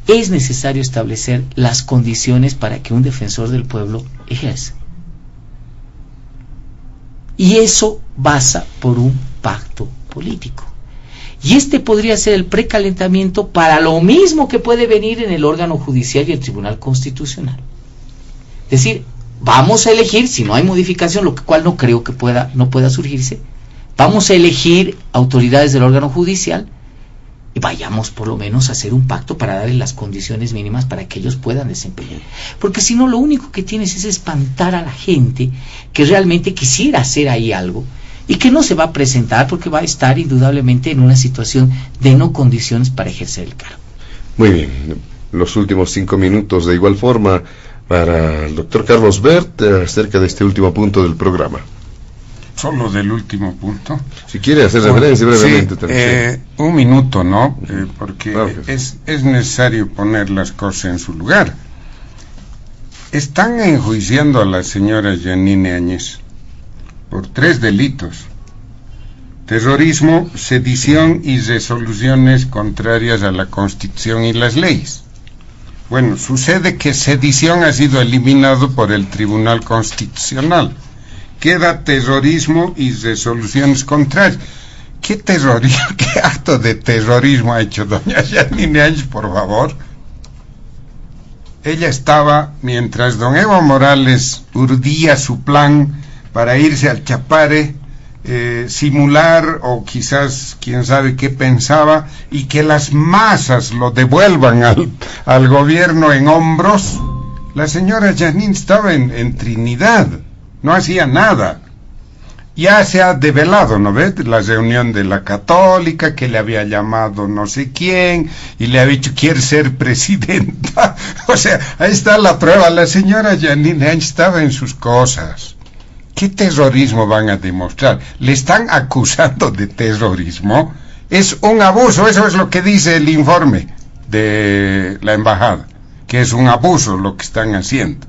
es necesario establecer las condiciones para que un defensor del pueblo ejerza. Y eso pasa por un pacto político. Y este podría ser el precalentamiento para lo mismo que puede venir en el órgano judicial y el Tribunal Constitucional. Es decir, vamos a elegir, si no hay modificación, lo cual no creo que no pueda surgirse, vamos a elegir autoridades del órgano judicial y vayamos por lo menos a hacer un pacto para darles las condiciones mínimas para que ellos puedan desempeñar. Porque si no, lo único que tienes es espantar a la gente que realmente quisiera hacer ahí algo y que no se va a presentar porque va a estar indudablemente en una situación de no condiciones para ejercer el cargo. Muy bien, los últimos 5 minutos de igual forma para el doctor Carlos Bert acerca de este último punto del programa. Solo del último punto. Si quiere hacer referencia brevemente. Sí, un minuto, ¿no? Porque claro es necesario poner las cosas en su lugar. Están enjuiciando a la señora Yanine Áñez por 3 delitos: terrorismo, sedición y resoluciones contrarias a la Constitución y las leyes. Bueno, sucede que sedición ha sido eliminado por el Tribunal Constitucional. Queda terrorismo y resoluciones contrarias. ¿Qué terrorismo, qué acto de terrorismo ha hecho doña Yanine Áñez, por favor? Ella estaba, mientras don Evo Morales urdía su plan para irse al Chapare, simular, o quizás quién sabe qué pensaba, y que las masas lo devuelvan al gobierno en hombros. La señora Yanine estaba en Trinidad, no hacía nada. Ya se ha develado, ¿no ves? La reunión de la Católica, que le había llamado no sé quién y le había dicho quiere ser presidenta. O sea, ahí está la prueba. La señora Yanine Áñez estaba en sus cosas. ¿Qué terrorismo van a demostrar? ¿Le están acusando de terrorismo? Es un abuso, eso es lo que dice el informe de la embajada, que es un abuso lo que están haciendo.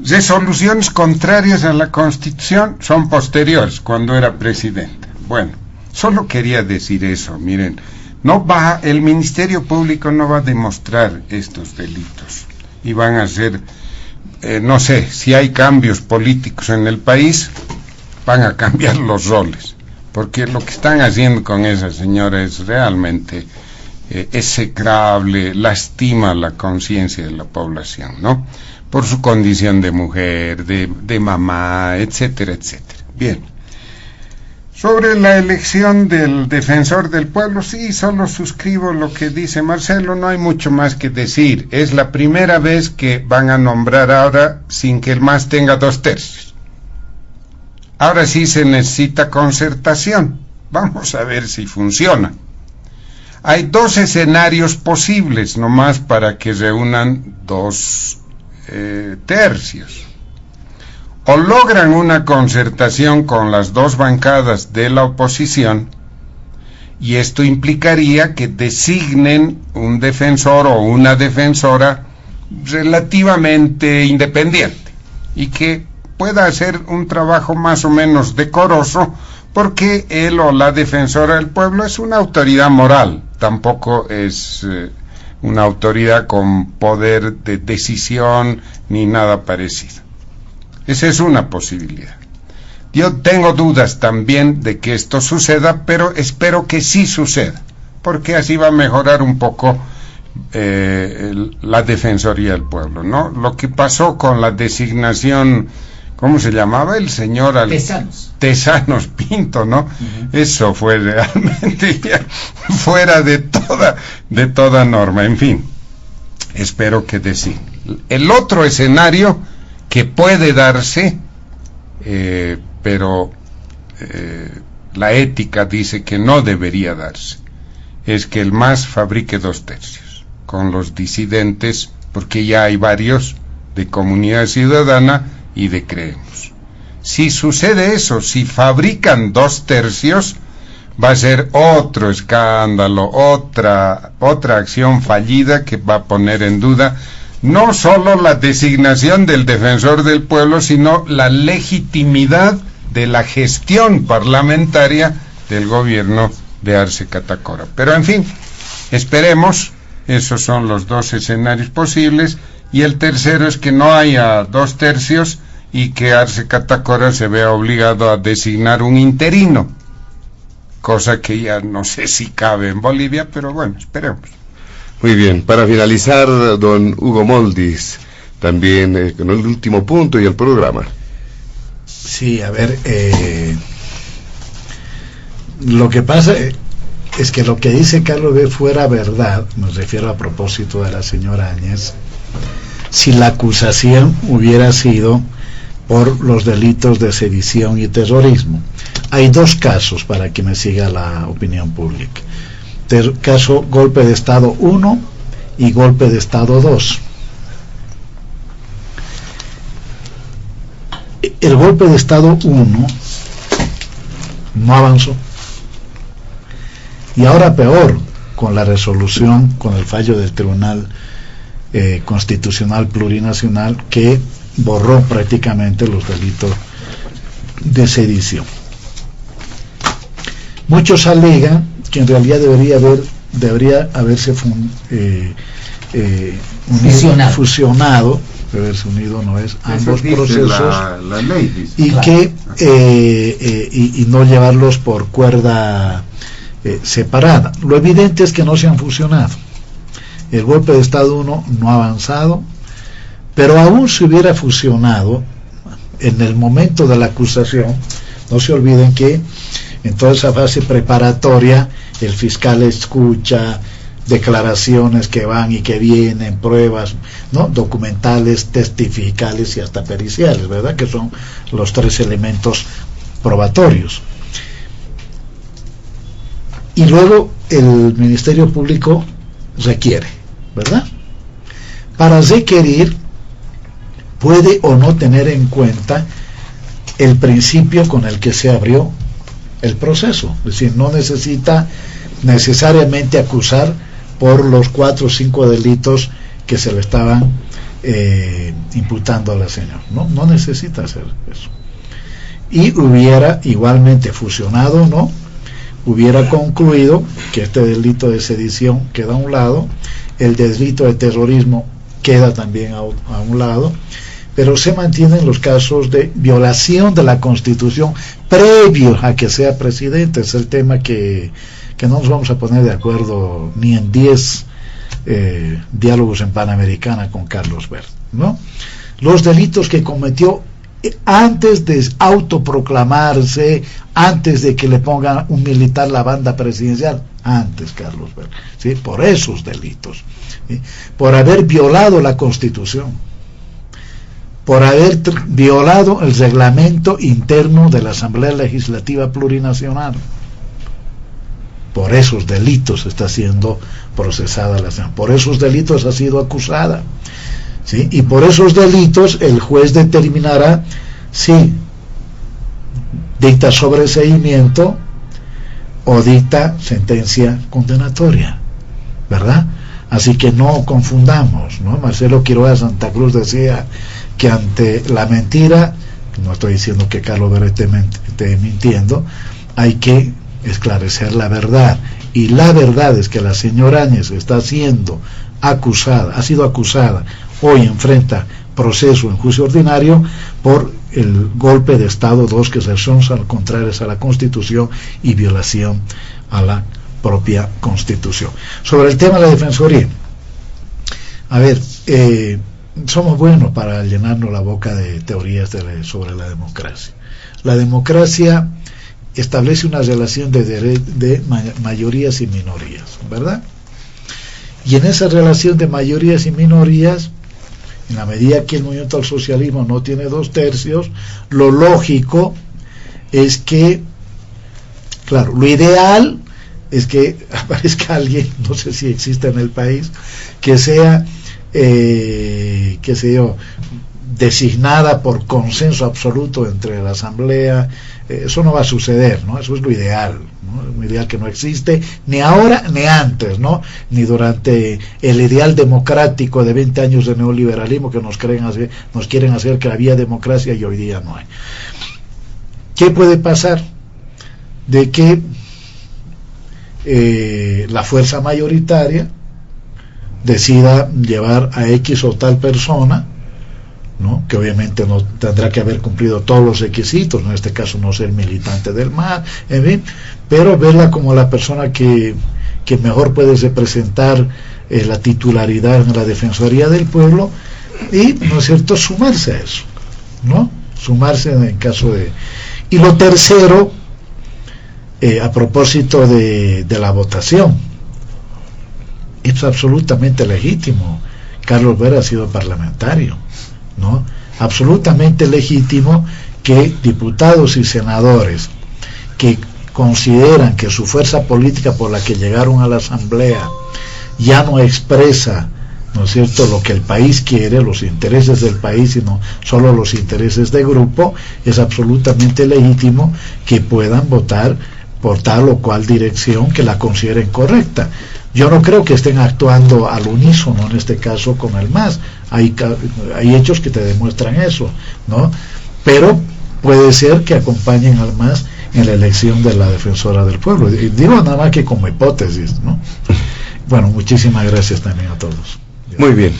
resoluciones contrarias a la Constitución son posteriores, cuando era presidente. Bueno, solo quería decir eso. Miren, el Ministerio Público no va a demostrar estos delitos y van a ser, no sé, si hay cambios políticos en el país, van a cambiar los roles, porque lo que están haciendo con esa señora es realmente execrable, lastima la conciencia de la población, ¿no? Por su condición de mujer, de mamá, etcétera, etcétera. Bien. Sobre la elección del defensor del pueblo, sí, solo suscribo lo que dice Marcelo, no hay mucho más que decir. Es la primera vez que van a nombrar ahora sin que el MAS tenga 2/3. Ahora sí se necesita concertación. Vamos a ver si funciona. Hay 2 escenarios posibles nomás para que reúnan 2/3. O logran una concertación con las 2 bancadas de la oposición, y esto implicaría que designen un defensor o una defensora relativamente independiente y que pueda hacer un trabajo más o menos decoroso, porque él o la defensora del pueblo es una autoridad moral, tampoco es una autoridad con poder de decisión ni nada parecido. Esa es una posibilidad. Yo tengo dudas también de que esto suceda, pero espero que sí suceda, porque así va a mejorar un poco la Defensoría del Pueblo, ¿no? Lo que pasó con la designación, ¿cómo se llamaba? El señor Tesanos Pinto, ¿no? Eso fue realmente ya fuera de toda norma. En fin, espero que designen. El otro escenario que puede darse, pero la ética dice que no debería darse, es que el MAS fabrique 2/3 con los disidentes, porque ya hay varios de Comunidad Ciudadana y de Creemos. Si sucede eso, si fabrican 2/3, va a ser otro escándalo, otra acción fallida que va a poner en duda no solo la designación del defensor del pueblo, sino la legitimidad de la gestión parlamentaria del gobierno de Arce Catacora. Pero en fin, esperemos, esos son los 2 escenarios posibles, y el tercero es que no haya 2/3 y que Arce Catacora se vea obligado a designar un interino, cosa que ya no sé si cabe en Bolivia, pero bueno, esperemos. Muy bien, para finalizar, don Hugo Moldis, también con el último punto y el programa. Sí, a ver, lo que pasa es que lo que dice Carlos B. fuera verdad, me refiero a propósito de la señora Áñez, si la acusación hubiera sido por los delitos de sedición y terrorismo. Hay 2 casos para que me siga la opinión pública. Caso golpe de Estado 1 y golpe de Estado 2. El golpe de Estado 1 no avanzó, y ahora peor, con la resolución, con el fallo del Tribunal Constitucional Plurinacional, que borró prácticamente los delitos de sedición. Muchos alegan que en realidad debería haberse fusionado, haberse unido, no es, ambos procesos, la ley dice. Y claro, que y no llevarlos por cuerda separada. Lo evidente es que no se han fusionado. El golpe de Estado 1 no ha avanzado, pero aún se hubiera fusionado en el momento de la acusación. No se olviden que en toda esa fase preparatoria el fiscal escucha declaraciones que van y que vienen, pruebas, ¿no?, documentales, testificales y hasta periciales, ¿verdad?, que son los 3 elementos probatorios. Y luego el Ministerio Público requiere, ¿verdad? Para requerir puede o no tener en cuenta el principio con el que se abrió el proceso, es decir, no necesita necesariamente acusar por los 4 o 5 delitos que se le estaban imputando a la señora. No necesita hacer eso. Y hubiera igualmente fusionado, ¿no? Hubiera concluido que este delito de sedición queda a un lado, el delito de terrorismo queda también a un lado, pero se mantienen los casos de violación de la Constitución previo a que sea presidente. Es el tema que no nos vamos a poner de acuerdo ni en 10 diálogos en Panamericana con Carlos Bert, ¿no? Los delitos que cometió antes de autoproclamarse, antes de que le pongan un militar la banda presidencial, antes Carlos Bert, ¿sí? Por esos delitos, ¿sí? Por haber violado la Constitución, por haber violado el reglamento interno de la Asamblea Legislativa Plurinacional. Por esos delitos está siendo procesada la señora, por esos delitos ha sido acusada, ¿sí? Y por esos delitos el juez determinará si dicta sobreseimiento o dicta sentencia condenatoria, ¿verdad? Así que no confundamos, ¿no? Marcelo Quiroga Santa Cruz decía que ante la mentira, no estoy diciendo que Carlos Bert esté mintiendo, hay que esclarecer la verdad, y la verdad es que la señora Áñez está siendo acusada, ha sido acusada, hoy enfrenta proceso en juicio ordinario por el golpe de Estado 2, que son contrarias a la Constitución y violación a la propia Constitución. Sobre el tema de la Defensoría, a ver, somos buenos para llenarnos la boca de teorías sobre la democracia. La democracia establece una relación de mayorías y minorías, ¿verdad? Y en esa relación de mayorías y minorías, en la medida que el movimiento al socialismo no tiene 2/3, lo lógico es que, claro, lo ideal es que aparezca alguien, no sé si existe en el país, que sea, qué sé yo, designada por consenso absoluto entre la Asamblea. Eso no va a suceder, ¿no? Eso es lo ideal, ¿no? Un ideal que no existe ni ahora ni antes, ¿no? Ni durante el ideal democrático de 20 años de neoliberalismo que nos quieren hacer que había democracia y hoy día no hay. ¿Qué puede pasar? De que la fuerza mayoritaria decida llevar a X o tal persona, ¿no? Que obviamente no tendrá que haber cumplido todos los requisitos, en este caso no ser militante del MAS, en fin, pero verla como la persona que mejor puede representar la titularidad en la Defensoría del Pueblo y, ¿no es cierto?, sumarse a eso, ¿no? Sumarse en caso de... Y lo tercero, a propósito de la votación, es absolutamente legítimo. Carlos Bert ha sido parlamentario, ¿no? Absolutamente legítimo que diputados y senadores que consideran que su fuerza política por la que llegaron a la Asamblea ya no expresa, ¿no es cierto?, lo que el país quiere, los intereses del país, sino solo los intereses de grupo, es absolutamente legítimo que puedan votar por tal o cual dirección que la consideren correcta. Yo no creo que estén actuando al unísono en este caso con el MAS. Hay hechos que te demuestran eso, ¿no? Pero puede ser que acompañen al MAS en la elección de la defensora del pueblo. Y digo nada más que como hipótesis, ¿no? Bueno, muchísimas gracias también a todos. Muy bien.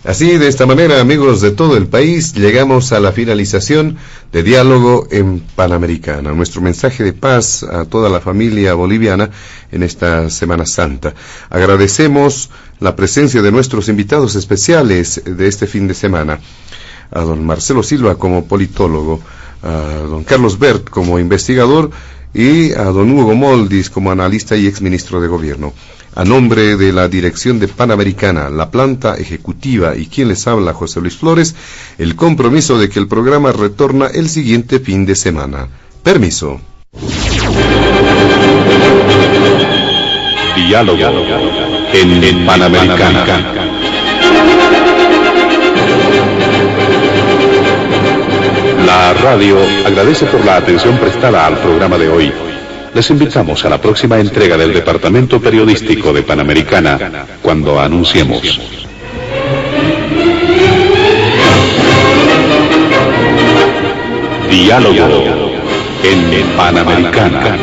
Así, de esta manera, amigos de todo el país, llegamos a la finalización de Diálogo en Panamericana. Nuestro mensaje de paz a toda la familia boliviana en esta Semana Santa. Agradecemos la presencia de nuestros invitados especiales de este fin de semana. A don Marcelo Silva como politólogo, a don Carlos Bert como investigador y a don Hugo Moldis como analista y exministro de Gobierno. A nombre de la dirección de Panamericana, la planta ejecutiva y quien les habla, José Luis Flores, el compromiso de que el programa retorna el siguiente fin de semana. Permiso. Diálogo en Panamericana. La radio agradece por la atención prestada al programa de hoy. Les invitamos a la próxima entrega del Departamento Periodístico de Panamericana, cuando anunciemos. Diálogo en Panamericana.